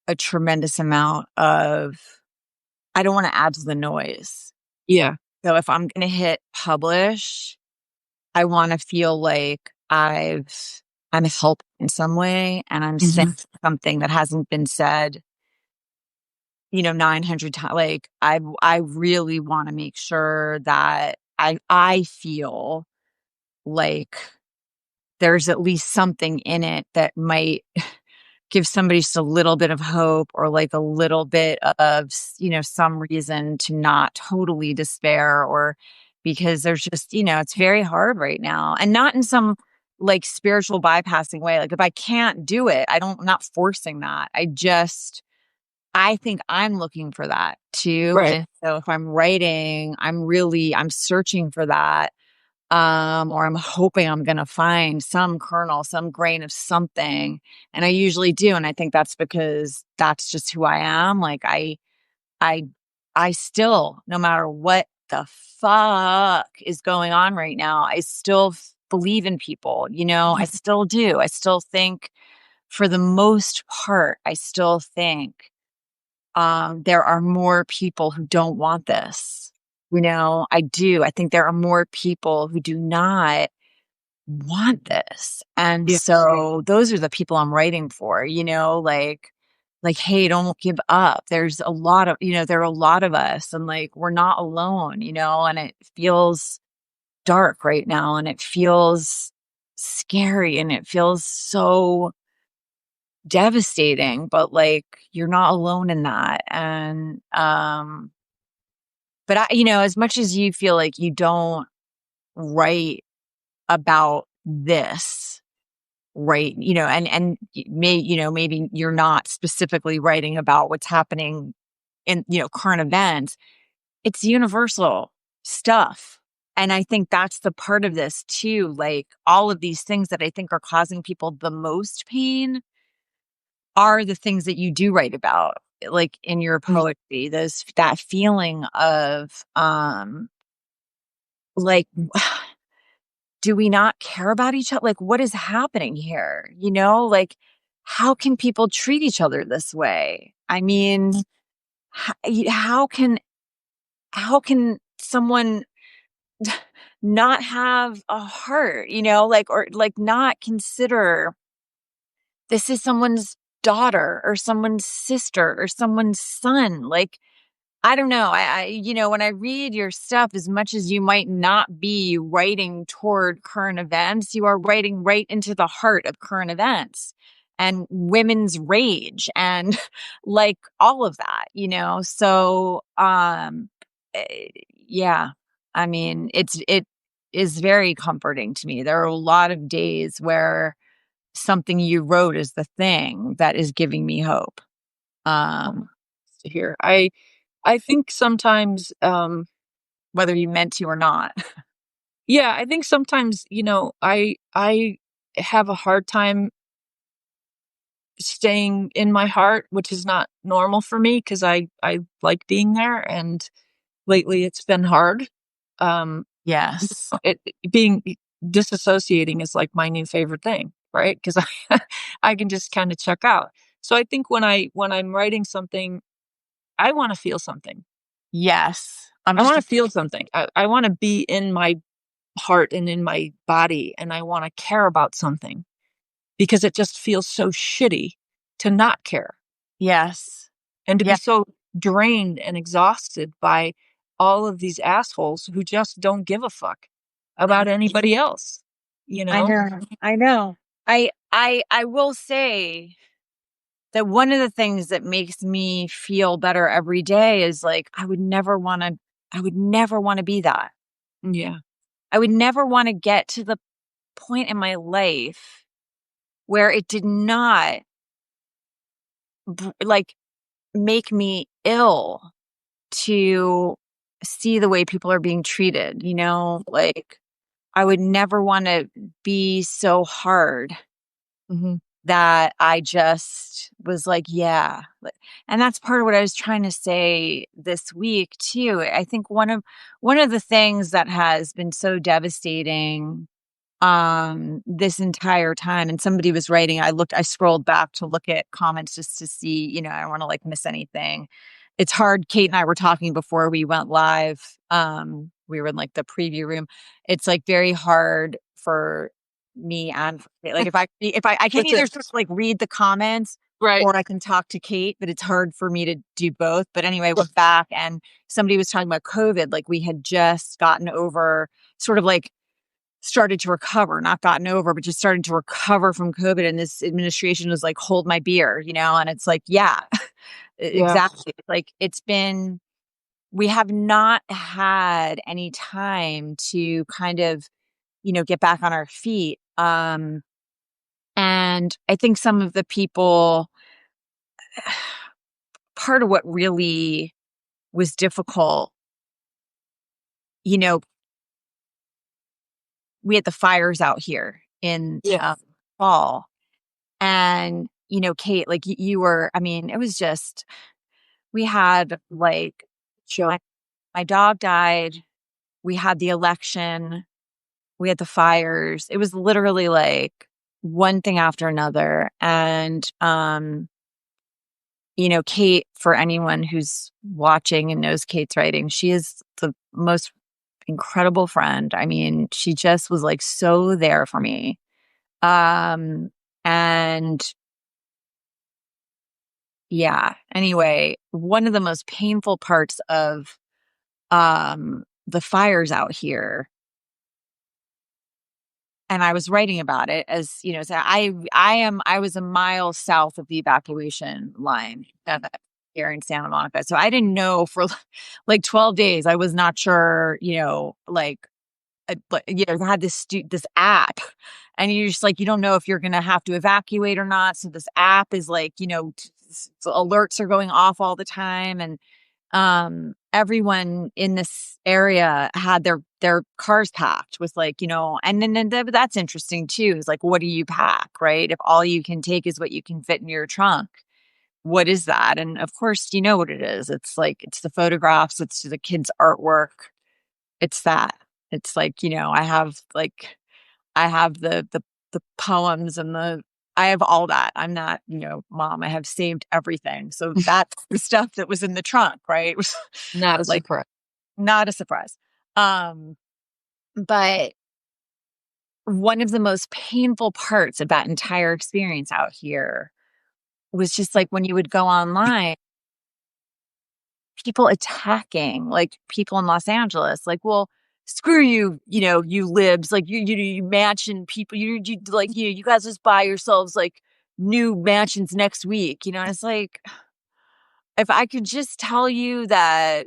a tremendous amount of, I don't want to add to the noise. Yeah. So if I'm going to hit publish, I want to feel like I'm helped in some way and I'm saying Mhm. something that hasn't been said, 900 times. Like I really want to make sure that I feel like there's at least something in it that might give somebody just a little bit of hope or like a little bit of, some reason to not totally despair, or because there's just, it's very hard right now, and not in some like spiritual bypassing way. Like if I can't do it, I'm not forcing that. I think I'm looking for that too. Right. And so if I'm writing, I'm searching for that. Or I'm hoping I'm going to find some kernel, some grain of something. And I usually do. And I think that's because that's just who I am. Like I, I still, no matter what the fuck is going on right now, I still believe in people, I still do. I still think for the most part, I still think there are more people who don't want this. I do. I think there are more people who do not want this. And Yeah. so those are the people I'm writing for, like, hey, don't give up. There's a lot of, there are a lot of us, and like, we're not alone, and it feels dark right now, and it feels scary, and it feels so devastating, but like, you're not alone in that. And, but as much as you feel like you don't write about this, right, and maybe you're not specifically writing about what's happening in, current events, it's universal stuff. And I think that's the part of this too. Like all of these things that I think are causing people the most pain are the things that you do write about, like in your poetry, that feeling of, like, do we not care about each other? Like, what is happening here? Like, how can people treat each other this way? I mean, how how can someone not have a heart, like, or like not consider this is someone's daughter or someone's sister or someone's son? Like, I don't know. When I read your stuff, as much as you might not be writing toward current events, you are writing right into the heart of current events and women's rage and like all of that, So, yeah, I mean, it is very comforting to me. There are a lot of days where something you wrote is the thing that is giving me hope. Um, To hear. I think sometimes, Whether you meant to or not. yeah, I think sometimes, I have a hard time staying in my heart, which is not normal for me because I like being there, and lately it's been hard. Um, Yes. being disassociating is like my new favorite thing, right? Because I can just kind of check out. So I think when I'm writing something, I want to feel something. Yes. I'm I just want to feel something. I want to be in my heart and in my body, and I want to care about something because it just feels so shitty to not care yes. and to be Yeah, so drained and exhausted by all of these assholes who just don't give a fuck about anybody else, you I know? know. I know. I will say that one of the things that makes me feel better every day is like I would never want to be that. Yeah. I would never want to get to the point in my life where it did not like make me ill to see the way people are being treated, like I would never want to be so hard Mhm. that I just was like, yeah. And that's part of what I was trying to say this week too. I think one of the things that has been so devastating this entire time, and somebody was writing, I scrolled back to look at comments just to see, I don't want to like miss anything. It's hard. Kate and I were talking before we went live. We were in like the preview room. It's like very hard for me and like if I can That's either it. sort of like read the comments Right. or I can talk to Kate, but it's hard for me to do both. But anyway, I went back and somebody was talking about COVID. Like we had just gotten over sort of like started to recover, not gotten over, but just started to recover from COVID. And this administration was like, hold my beer, and it's like, yeah, Yeah. exactly. Like we have not had any time to kind of, get back on our feet. And I think some of the people, part of what really was difficult, you know, we had the fires out here in Yeah. fall. And, Kate, like you were, I mean, it was just, we had like, Sure. my dog died. We had the election. We had the fires. It was literally like one thing after another. And, Kate, for anyone who's watching and knows Kate's writing, she is the most incredible friend. I mean, she just was like so there for me. Um, and yeah, anyway, one of the most painful parts of the fires out here, and I was writing about it as, so I was a mile south of the evacuation line here in Santa Monica. So I didn't know for like 12 days. I was not sure, like they had this app, and you're just like, you don't know if you're going to have to evacuate or not. So this app is like, alerts are going off all the time. And everyone in this area had their cars packed with like, and then that's interesting too, is like, what do you pack, right? If all you can take is what you can fit in your trunk, what is that? And of course, you know what it is. It's like, it's the photographs, it's the kids' artwork. It's that. It's like, I have the poems and I have all that. I'm not, mom, I have saved everything. So that's the stuff that was in the trunk, right? It was Not a like surprise. not a surprise. But one of the most painful parts of that entire experience out here was just like when you would go online, people attacking like people in Los Angeles, like, well, screw you, you libs, like you mansion people, you like, you guys just buy yourselves like new mansions next week, and it's like, if I could just tell you that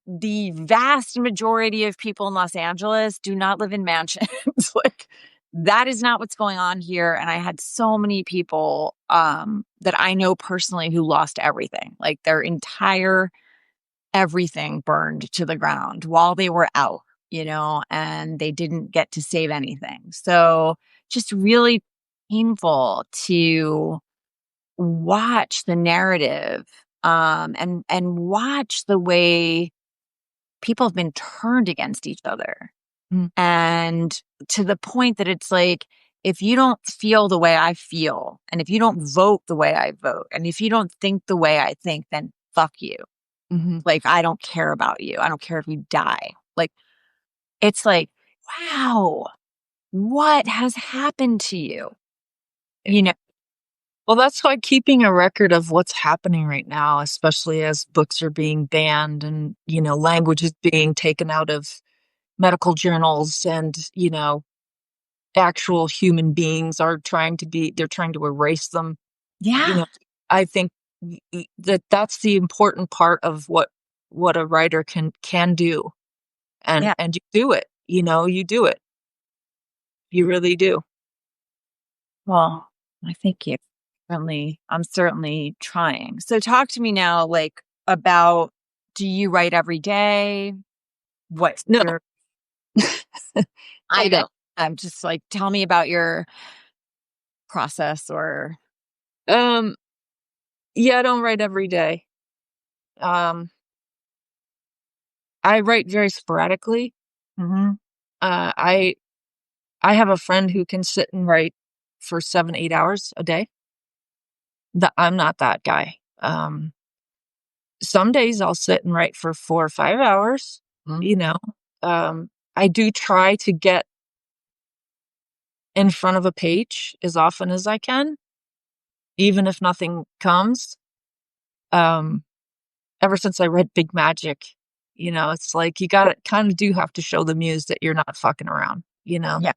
the vast majority of people in Los Angeles do not live in mansions. Like, that is not what's going on here. And I had so many people that I know personally who lost everything, like their entire everything burned to the ground while they were out, and they didn't get to save anything. So just really painful to watch the narrative, and watch the way people have been turned against each other. Mm. And to the point that it's like, if you don't feel the way I feel, and if you don't vote the way I vote, and if you don't think the way I think, then fuck you. Mm-hmm. Like, I don't care about you. I don't care if you die. Like, it's like, wow, what has happened to you? You know, Well, that's why keeping a record of what's happening right now, especially as books are being banned and, language is being taken out of medical journals and, actual human beings they're trying to erase them. You yeah, know, I think that's the important part of what a writer can do. And, yeah. and you do it, you do it. You really do. Well, I think you certainly, I'm certainly trying. So talk to me now, like, about, do you write every day? What's No, your, I don't. I'm just like, tell me about your process or, Um, yeah, I don't write every day. Um, I write very sporadically. Mhm. I have a friend who can sit and write for 7, 8 hours a day. I'm not that guy. Some days I'll sit and write for 4 or 5 hours, Mhm. you know. I do try to get in front of a page as often as I can, even if nothing comes. Um, Ever since I read Big Magic, it's like you gotta kinda do have to show the muse that you're not fucking around. you know, Yeah.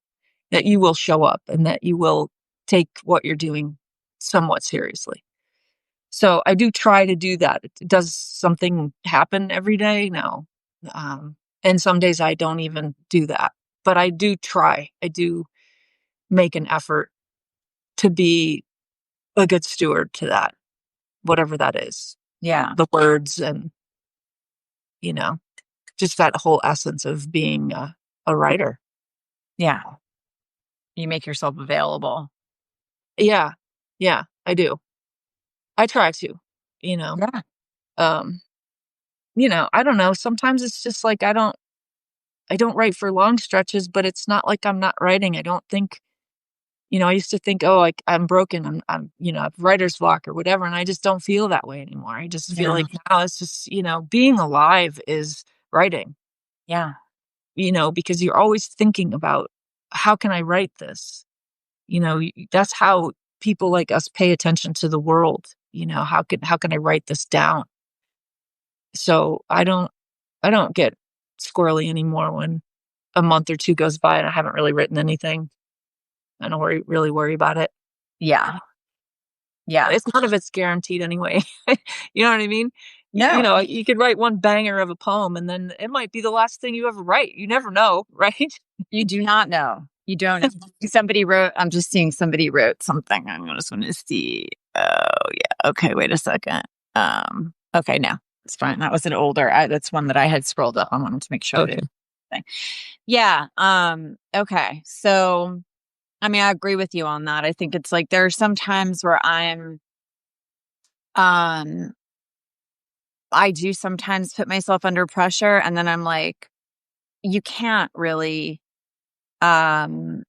that you will show up and that you will take what you're doing somewhat seriously. So I do try to do that. Does something happen every day? No. And some days I don't even do that, but I do try. I do make an effort to be a good steward to that, whatever that is. Yeah. The words and, you know, just that whole essence of being a writer. Yeah. You make yourself available. Yeah. Yeah, I do. I try to, you know. Yeah. Um, I don't know. Sometimes it's just like I don't write for long stretches, but it's not like I'm not writing. I don't think, I used to think, oh, like I'm broken. I have writer's block or whatever. And I just don't feel that way anymore. I just feel Yeah. like now it's just, being alive is writing, Yeah. because you're always thinking about how can I write this? That's how people like us pay attention to the world. How can I write this down? So I don't get squirrely anymore when a month or two goes by and I haven't really written anything. I don't really worry about it. Yeah. Yeah. It's none of it's guaranteed anyway. You know what I mean? No, You could write one banger of a poem and then it might be the last thing you ever write. You never know, right? you do not know. You don't know. Somebody wrote, I'm just seeing somebody wrote something. I just want to see. Oh, yeah. Okay. Wait a second. Okay. No, it's fine. That was an older, that's one that I had scrolled up. I wanted to make sure I Okay. didn't. Yeah. Okay. So, I mean, I agree with you on that. I think it's like there are some times where um, I do sometimes put myself under pressure and then I'm like, you can't really, um,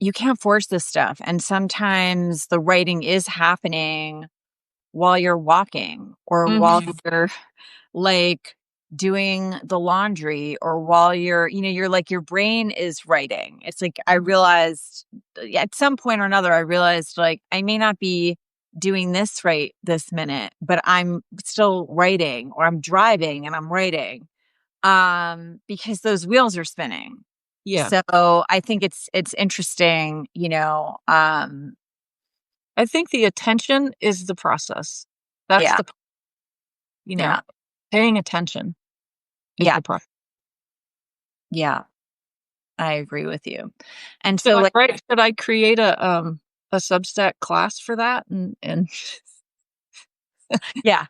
you can't force this stuff. And sometimes the writing is happening while you're walking or while Mhm. you're like doing the laundry or while you're like your brain is writing. It's like I realized at some point or another, I realized like I may not be doing this right this minute, but I'm still writing or I'm driving and I'm writing because those wheels are spinning. Yeah. So I think it's interesting, I think the attention is the process. That's yeah, the, you know, yeah, paying attention is yeah, the process. yeah. I agree with you. And Should so I like write, should I create a Substack class for that? And yeah,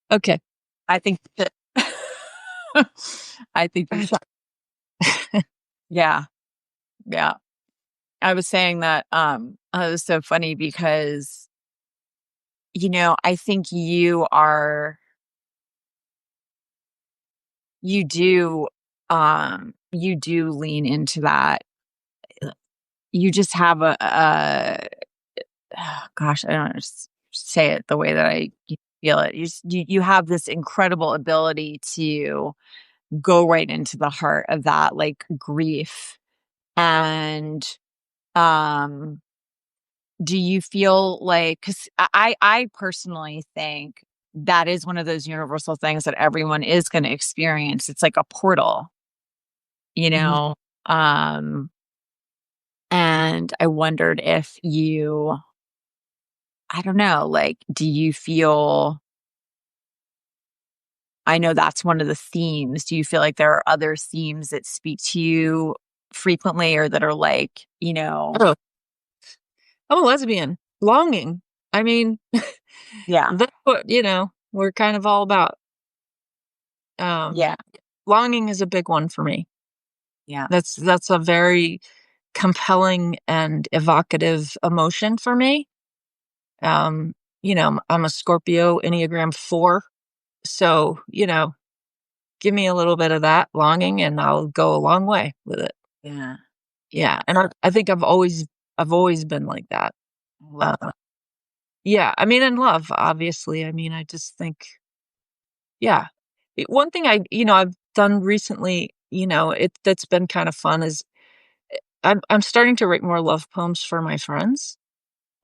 okay. I think that I think you should. Yeah, yeah. I was saying that it was so funny because I think you do lean into that. You just have gosh, I don't know, just say it the way that I feel it. You have this incredible ability to go right into the heart of that like grief. And um do you feel like, cuz I personally think that is one of those universal things that everyone is going to experience. It's like a portal, you Mhm. know. Um and I wondered if you, I don't know, like do you feel, I know that's one of the themes. Do you feel like there are other themes that speak to you frequently or that are like, Oh, I'm a lesbian. Longing. I mean, yeah, that's what, we're kind of all about. Um, yeah, Longing is a big one for me. yeah, That's a very compelling and evocative emotion for me. Um, I'm a Scorpio, Enneagram 4. So, give me a little bit of that longing and I'll go a long way with it. yeah, yeah. Yeah. And I think I've always been like that. I love Uh, that. yeah. I mean, and love, obviously. I mean, I just think, yeah. One thing I've done recently, that's been kind of fun is I'm starting to write more love poems for my friends.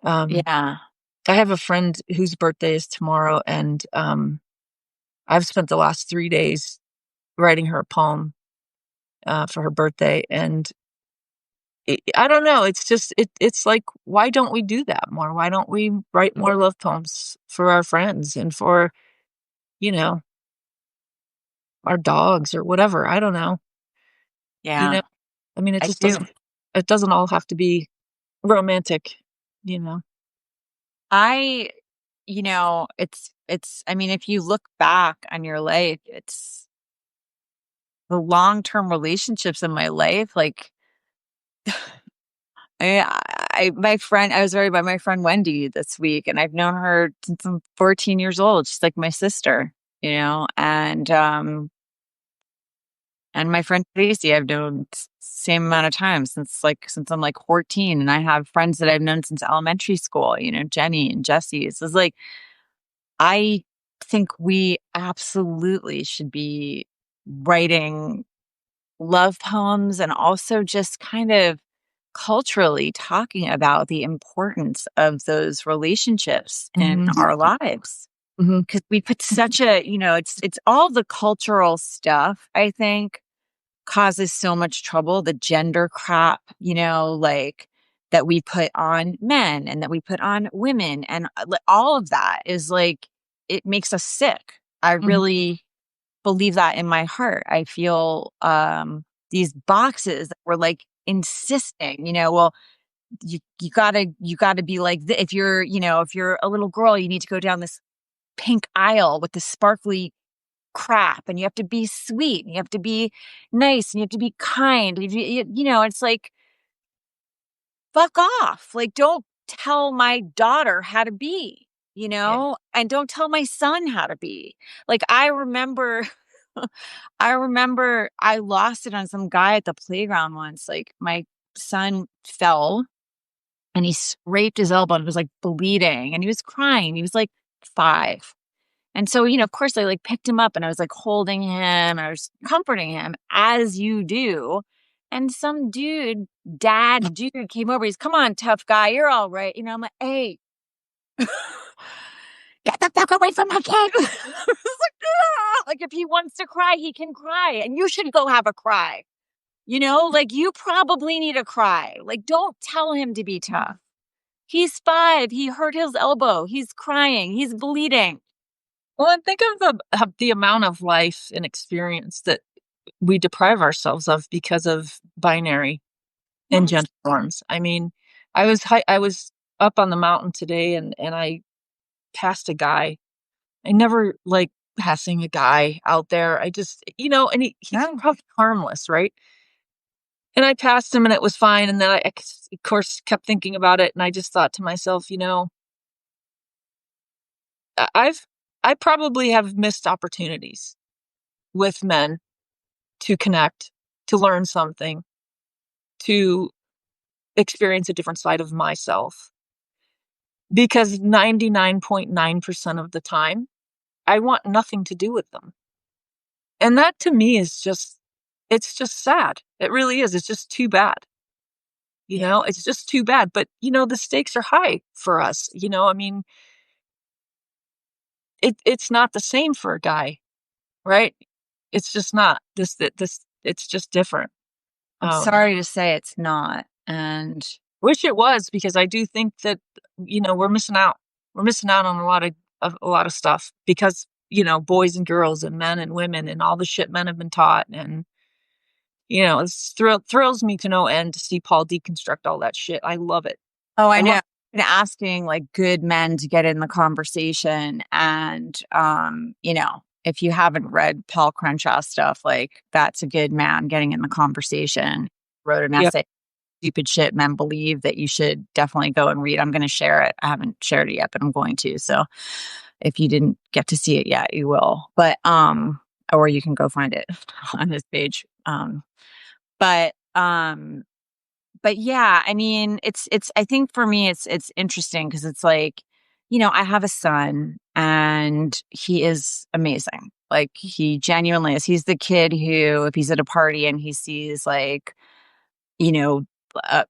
Um, Yeah, I have a friend whose birthday is tomorrow, and I've spent the last 3 days writing her a poem for her birthday, and I don't know. It's just it's like, why don't we do that more? Why don't we write more love poems for our friends and for, you know, our dogs or whatever? I don't know. You Yeah, know, I mean, I do. it doesn't all have to be romantic, you know. I, I mean, if you look back on your life, it's the long-term relationships in my life, like, I was married by my friend Wendy this week, and I've known her since I'm 14 years old. She's like my sister, and my friend Tracy, I've known same amount of time since I'm like 14, and I have friends that I've known since elementary school. Jenny and Jesse. It's just like I think we absolutely should be writing love poems and also just kind of culturally talking about the importance of those relationships in Mhm. our lives. Mhm. Because we put such a, it's all the cultural stuff, I think, causes so much trouble. The gender crap, like that we put on men and that we put on women. And all of that is like, it makes us sick. I Mhm. really believe that in my heart. I feel these boxes that were like insisting, well, you gotta be like if you're a little girl, you need to go down this pink aisle with the sparkly crap, and you have to be sweet, and you have to be nice, and you have to be kind. It's like, fuck off. Like, don't tell my daughter how to be, Yeah. and don't tell my son how to be. Like, I remember, I remember I lost it on some guy at the playground once. Like, my son fell and he scraped his elbow and it was like bleeding and he was crying. He was like 5. And so, of course, I like picked him up and I was like holding him and I was comforting him as you do. And some dad dude came over. He's, come on, tough guy. You're all right. I'm like, hey, get the fuck away from my kid. I was like, "Ah!" Like, if he wants to cry, he can cry. And you should go have a cry. Like, you probably need a cry. Like, don't tell him to be tough. He's 5. He hurt his elbow. He's crying. He's bleeding. Well, and think of the amount of life and experience that we deprive ourselves of because of binary and Yes. gender norms. I mean, I was up on the mountain today and I passed a guy. I never like passing a guy out there. I just, and he's No. probably harmless, right? And I passed him and it was fine. And then of course, kept thinking about it. And I just thought to myself, I- I've, I probably have missed opportunities with men to connect, to learn something, to experience a different side of myself. Because 99.9% of the time, I want nothing to do with them. And that to me is it's just sad. It really is. It's just too bad. Yeah. It's just too bad. But, the stakes are high for us. I mean, it's not the same for a guy, right? It's just not. It's just different. I'm Um, sorry to say it's not. And Wish it was because I do think that, we're missing out. We're missing out on a lot of stuff because, boys and girls and men and women and all the shit men have been taught. And, thrills me to no end to see Paul deconstruct all that shit. I love it. oh, I I know. love I've been asking like good men to get in the conversation. And if you haven't read Paul Crenshaw stuff, like that's a good man getting in the conversation. Wrote an Yeah. essay, Stupid Shit Men Believe, that you should definitely go and read. I'm gonna share it. I haven't shared it yet, but I'm going to. So if you didn't get to see it yet, you will. But or you can go find it on his page. But but yeah, I mean, it's I think for me it's interesting because it's like, I have a son and he is amazing. Like, he genuinely is. He's the kid who, if he's at a party and he sees like, you know, a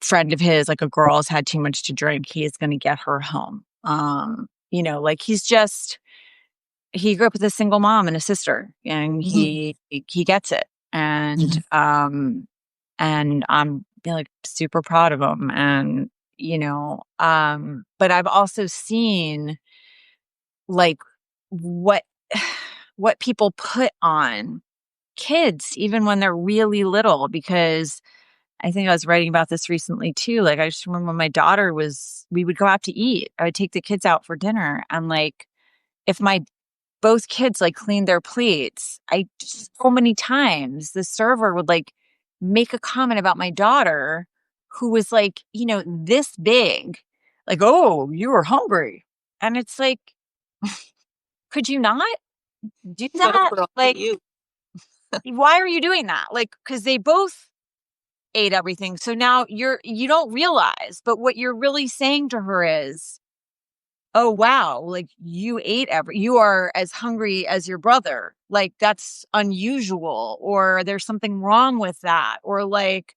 friend of his, like a girl has had too much to drink, he is going to get her home. Like, he grew up with a single mom and a sister, and Mhm. he gets it. And Mhm. and I'm like super proud of them. And, but I've also seen like what, what people put on kids, even when they're really little, because I think I was writing about this recently too. Like, I just remember when my daughter we would go out to eat. I would take the kids out for dinner. And like, if my both kids like cleaned their plates, so many times the server would like make a comment about my daughter who was like, this big, like, oh, you were hungry. And it's like, could you not do that? Like, You. why are you doing that? Like, because they both ate everything. So now you don't realize, but what you're really saying to her is, oh, wow, like you are as hungry as your brother. Like, that's unusual, or there's something wrong with that. Or like,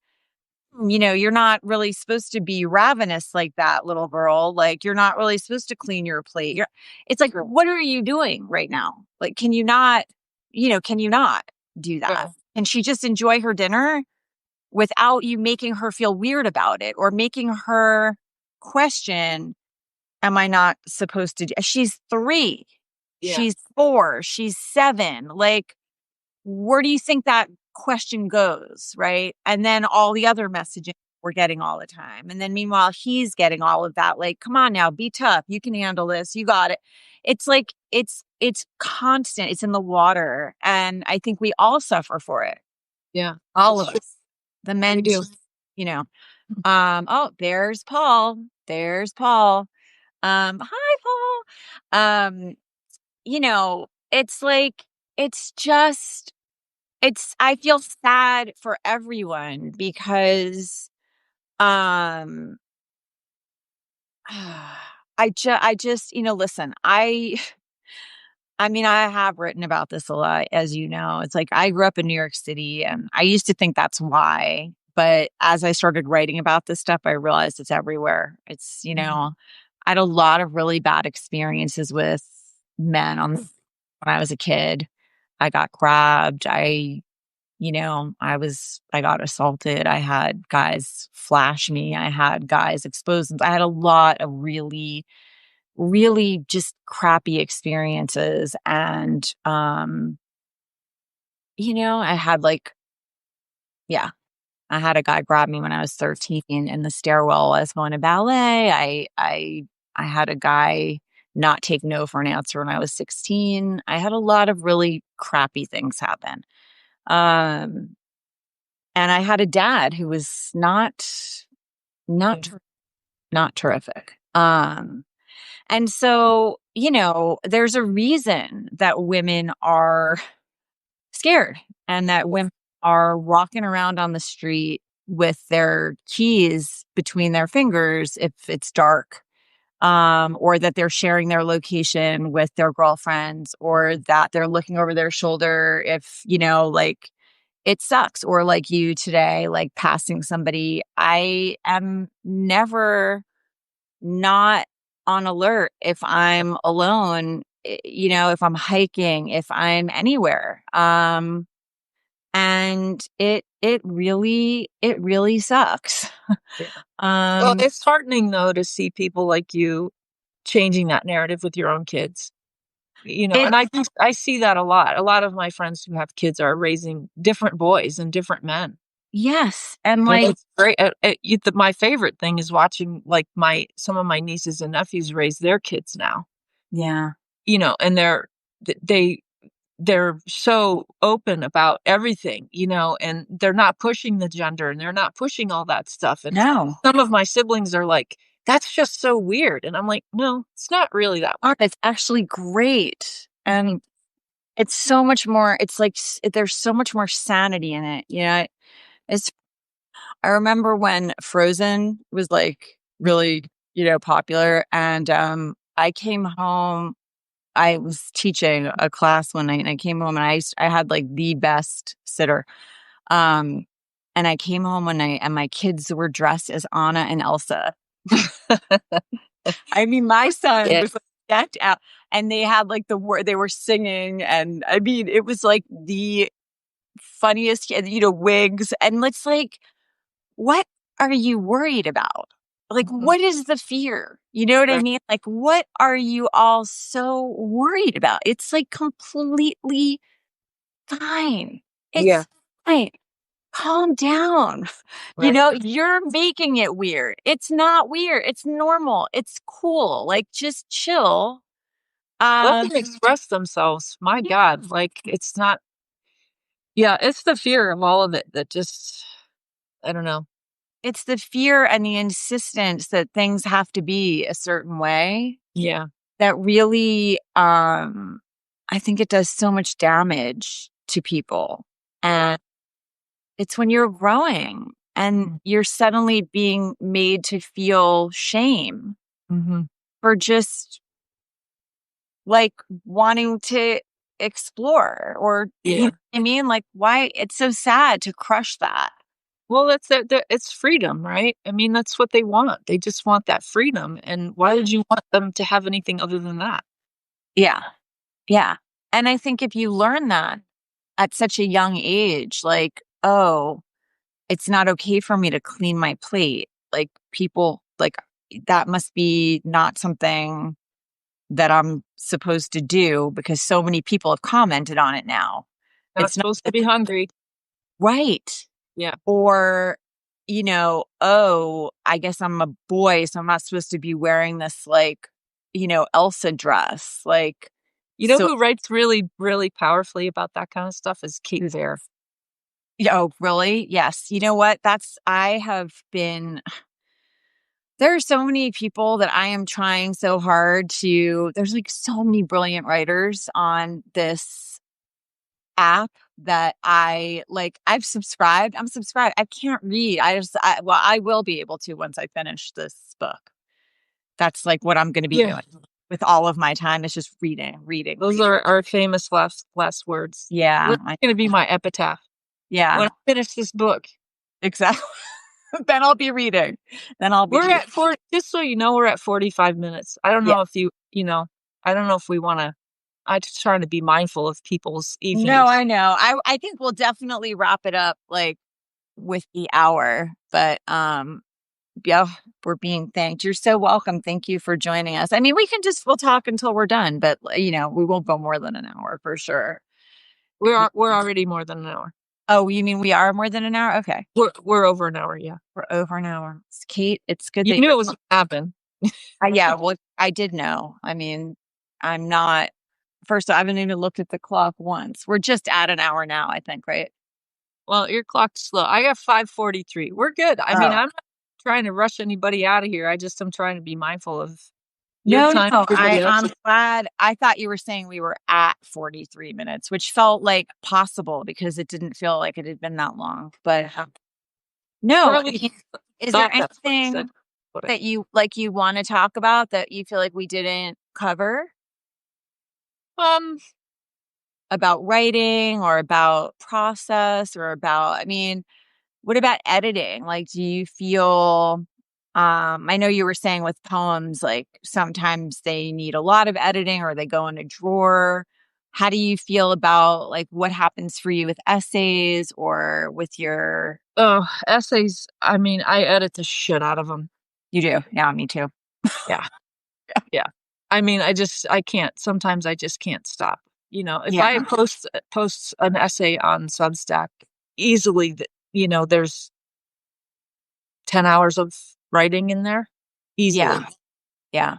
you're not really supposed to be ravenous like that, little girl. Like, you're not really supposed to clean your plate. It's like, what are you doing right now? Like, can you not do that? Yeah. And she just enjoy her dinner without you making her feel weird about it or making her question, am I not supposed to do? She's 3, Yeah. she's 4, she's 7. Like, where do you think that question goes? Right. And then all the other messaging we're getting all the time. And then meanwhile, he's getting all of that. Like, come on now, be tough. You can handle this. You got it. It's like, it's constant. It's in the water. And I think we all suffer for it. Yeah. All of us. The men, We do. oh, there's Paul. There's Paul. Hi, Paul. It's like, it's just, I feel sad for everyone because, um, I just, listen, I mean, I have written about this a lot, as you know. It's like I grew up in New York City and I used to think that's why. But as I started writing about this stuff, I realized it's everywhere. It's, I had a lot of really bad experiences with men when I was a kid. I got grabbed. I got assaulted. I had guys flash me. I had guys expose. I had a lot of really, really just crappy experiences. And, I had yeah, I had a guy grab me when I was 13 in the stairwell. I was going to ballet. I had a guy not take no for an answer when I was 16. I had a lot of really crappy things happen. Um, and I had a dad who was not, not terrific. And so, there's a reason that women are scared and that women are walking around on the street with their keys between their fingers if it's dark, or that they're sharing their location with their girlfriends, or that they're looking over their shoulder if, like, it sucks, or like you today, like passing somebody. I am never not on alert if I'm alone, if I'm hiking, if I'm anywhere. And it really sucks. Yeah. Well, Um, it's heartening though to see people like you changing that narrative with your own kids. it, And I see that a lot. A lot of my friends who have kids are raising different boys and different men. yes. And And like, it's great. My favorite thing is watching like some of my nieces and nephews raise their kids now. yeah, And they they're so open about everything, and they're not pushing the gender and they're not pushing all that stuff. And no, some of my siblings are like, that's just so weird. And I'm like, no, it's not really that weird. it's actually great. And it's so much more, it's like, there's so much more sanity in it. It's, I remember when Frozen was like really, popular, and, I came home. I was teaching a class one night and I came home and I had like the best sitter. Um, and I came home one night and my kids were dressed as Anna and Elsa. I mean, my son Yeah. was like decked out and they had like the word, they were singing. And I mean, it was like the funniest, wigs. And it's like, what are you worried about? Like, Mhm. what is the fear? You know what I Right. mean? Like, what are you all so worried about? It's like completely fine. Yeah. It's fine. Calm down. You Right. know, you're making it weird. It's not weird. It's normal. It's cool. Like, just chill. Let Um, them express themselves. My God. Like, it's not, yeah, it's the fear of all of it that just, I don't know. it's the fear and the insistence that things have to be a certain way Yeah. that really, I think it does so much damage to people. And it's when you're growing and you're suddenly being made to feel shame Mm-hmm. for just like wanting to explore or, you know Yeah. what I mean? Like, why it's so sad to crush that. Well, that's it's freedom, right? I mean, that's what they want. They just want that freedom. And why would you want them to have anything other than that? Yeah. Yeah. And I think if you learn that at such a young age, like, oh, it's not okay for me to clean my plate. Like, people, like, that must be not something that I'm supposed to do because so many people have commented on it now. Not It's not supposed to be hungry. right. Yeah. Or, oh, I guess I'm a boy, so I'm not supposed to be wearing this, like, Elsa dress. Like, You know so, who writes really, really powerfully about that kind of stuff is Kate Mapother. yeah, oh, really? Yes. You know what? I have been, there are so many people that I am trying so hard there's like so many brilliant writers on this app that I'm subscribed. I can't read. Well, I will be able to once I finish this book. That's like what I'm going to be Yeah. doing with all of my time is just reading, reading, Those reading. are our famous last words. Yeah. That's going to be my epitaph. When Yeah, I finish this book, exactly. Then I'll be reading. Then I'll be we're reading. at just so you know, we're at 45 minutes. I don't Yeah. know if I don't know if we want to, I just trying to be mindful of people's No, evenings. I know. I think we'll definitely wrap it up like with the hour, but yeah, we're being thanked. You're so welcome. Thank you for joining us. I mean, we'll talk until we're done, but we won't go more than an hour for sure. We're already more than an hour. Oh, you mean we are more than an hour? Okay. We're over an hour, yeah. We're over an hour. Kate, it's good You that knew you're it was gonna happen. yeah, well, I did know. I mean, I'm not first, I haven't even looked at the clock once. We're just at an hour now, I think, right? Well, your clock's slow. I got 5:43. We're good. I mean, Oh. I'm not trying to rush anybody out of here. I just am trying to be mindful of your No, time, no, everybody else. I'm glad. I thought you were saying we were at 43 minutes, which felt like possible because it didn't feel like it had been that long. But Or no, at least is there thought that's what I said. anything that you want to talk about that you feel like we didn't cover Um, about writing or about process or about, I mean, what about editing? Like, do you feel, I know you were saying with poems, like sometimes they need a lot of editing or they go in a drawer. How do you feel about like what happens for you with essays or with your, oh, essays, I mean, I edit the shit out of them. you do? Yeah, me too. Yeah. Yeah. I mean, I can't. Sometimes I just can't stop. If Yeah. I post an essay on Substack, easily, there's 10 hours of writing in there, Yeah. easily. Yeah.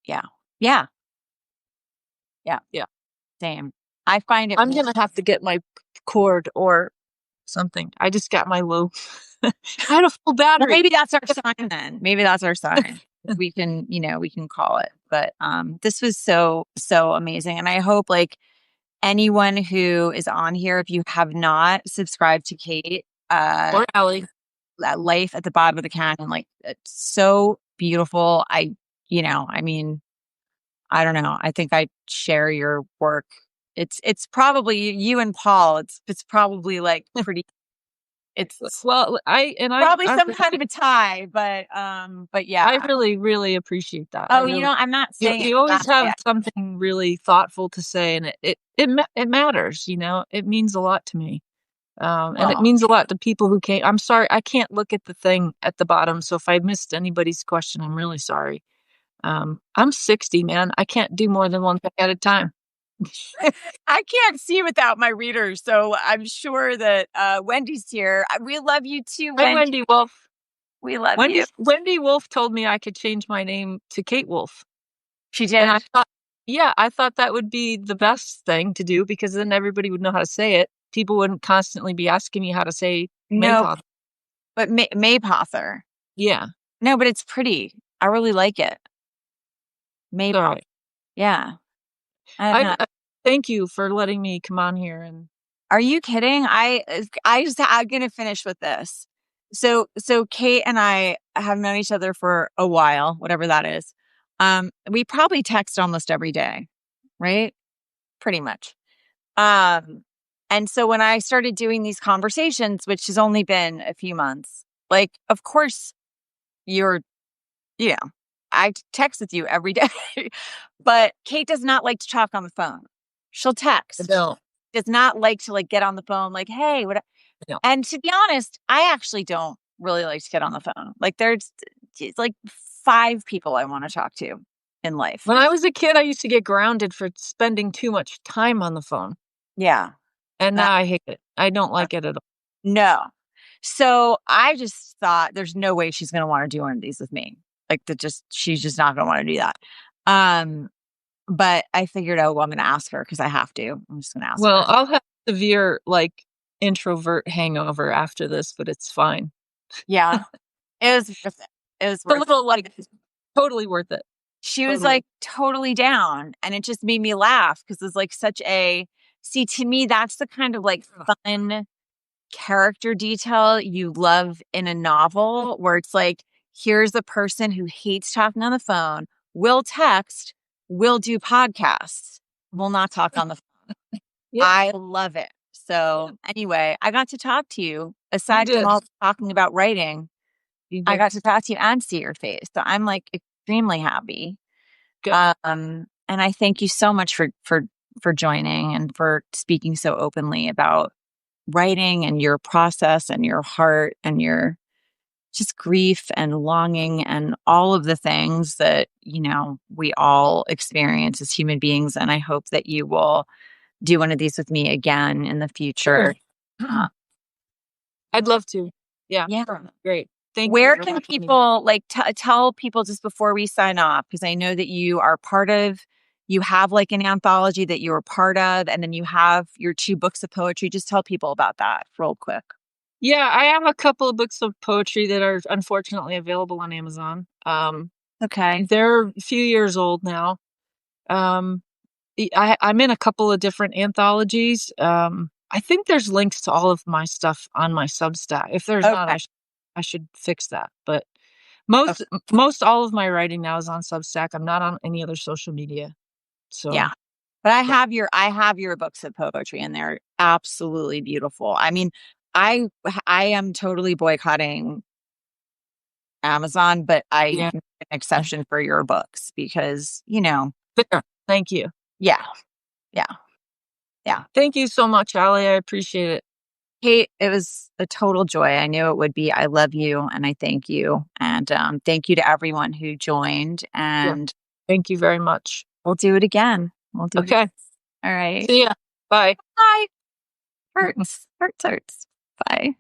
Yeah. Yeah. Yeah. Yeah. Same. I find it, I'm gonna have to get my cord or something. I just got my low. I had a full well, battery. maybe that's our sign then. Maybe that's our sign. We can call it. But this was so, so amazing. And I hope like anyone who is on here, if you have not subscribed to Kate, Or Allie. that Life at the Bottom of the Canyon, like it's so beautiful. I mean, I don't know. I think I share your work. It's probably you and Paul. It's probably like pretty. It's Well, probably some kind of a tie, but I yeah. really, really appreciate that. I Oh, really, I'm not you saying it you always that way. have something really thoughtful to say, and it matters. It means a lot to me. And it means a lot to people who came. I'm sorry, I can't look at the thing at the bottom. So if I missed anybody's question, I'm really sorry. I'm 60, man. I can't do more than one thing at a time. I can't see without my readers, so I'm sure that Wendy's here. We love you too, Hi, Wendy. Wendy Wolf. We love you. Wendy Wolf told me I could change my name to Kate Wolf. She And did. I thought that would be the best thing to do because then everybody would know how to say it. People wouldn't constantly be asking me how to say No, Mapother. but Mapother. Yeah. No, but it's pretty. I really like it. Mapother. Sorry. Yeah. I don't know. Thank you for letting me come on here. And Are you kidding? I'm gonna finish with this. So Kate and I have known each other for a while, whatever that is. We probably text almost every day, right? Pretty much. And so when I started doing these conversations, which has only been a few months, like, of course, you're, you know, I text with you every day, but Kate does not like to talk on the phone. She'll text. no, Does not like to like get on the phone, like, hey, what? no. And to be honest, I actually don't really like to get on the phone. Like, it's like 5 people I want to talk to in life. When I was a kid, I used to get grounded for spending too much time on the phone. Yeah. And now I hate it. I don't like it at all. No. So I just thought there's no way she's going to want to do one of these with me. Like she's just not going to want to do that. But I figured, oh, well, I'm going to ask her because I have to. I'm just going to ask Well, her. I'll have severe like introvert hangover after this, but it's fine. Yeah. It was worth it. It was It's a worth little like totally worth it. She was like totally down, and it just made me laugh because it's like see, to me, that's the kind of like fun character detail you love in a novel where it's like, here's a person who hates talking on the phone, will text, will do podcasts, will not talk on the phone. Yeah. I love it. So anyway, I got to talk to you. Aside from all talking about writing, I got to talk to you and see your face. So I'm like extremely happy. Good. And I thank you so much for joining and for speaking so openly about writing and your process and your heart and your just grief and longing and all of the things that, we all experience as human beings. And I hope that you will do one of these with me again in the future. Sure. I'd love to. Yeah. Yeah. Great. Thank you. Where can people tell people just before we sign off? Because I know that you have like an anthology that you're a part of, and then you have your 2 books of poetry. Just tell people about that real quick. Yeah, I have a couple of books of poetry that are unfortunately available on Amazon. Okay. They're a few years old now. I'm in a couple of different anthologies. I think there's links to all of my stuff on my Substack. If there's not, I should fix that. But most all of my writing now is on Substack. I'm not on any other social media. So yeah, but I have your books of poetry, and they're absolutely beautiful. I mean, I am totally boycotting Amazon, but I make an exception for your books because Thank you. Yeah. Thank you so much, Allie. I appreciate it. Kate, it was a total joy. I knew it would be. I love you and I thank you. And thank you to everyone who joined. And thank you very much. We'll do it again. We'll do it again. All right. See ya. Bye. Bye. Hurts. Hurts. Bye.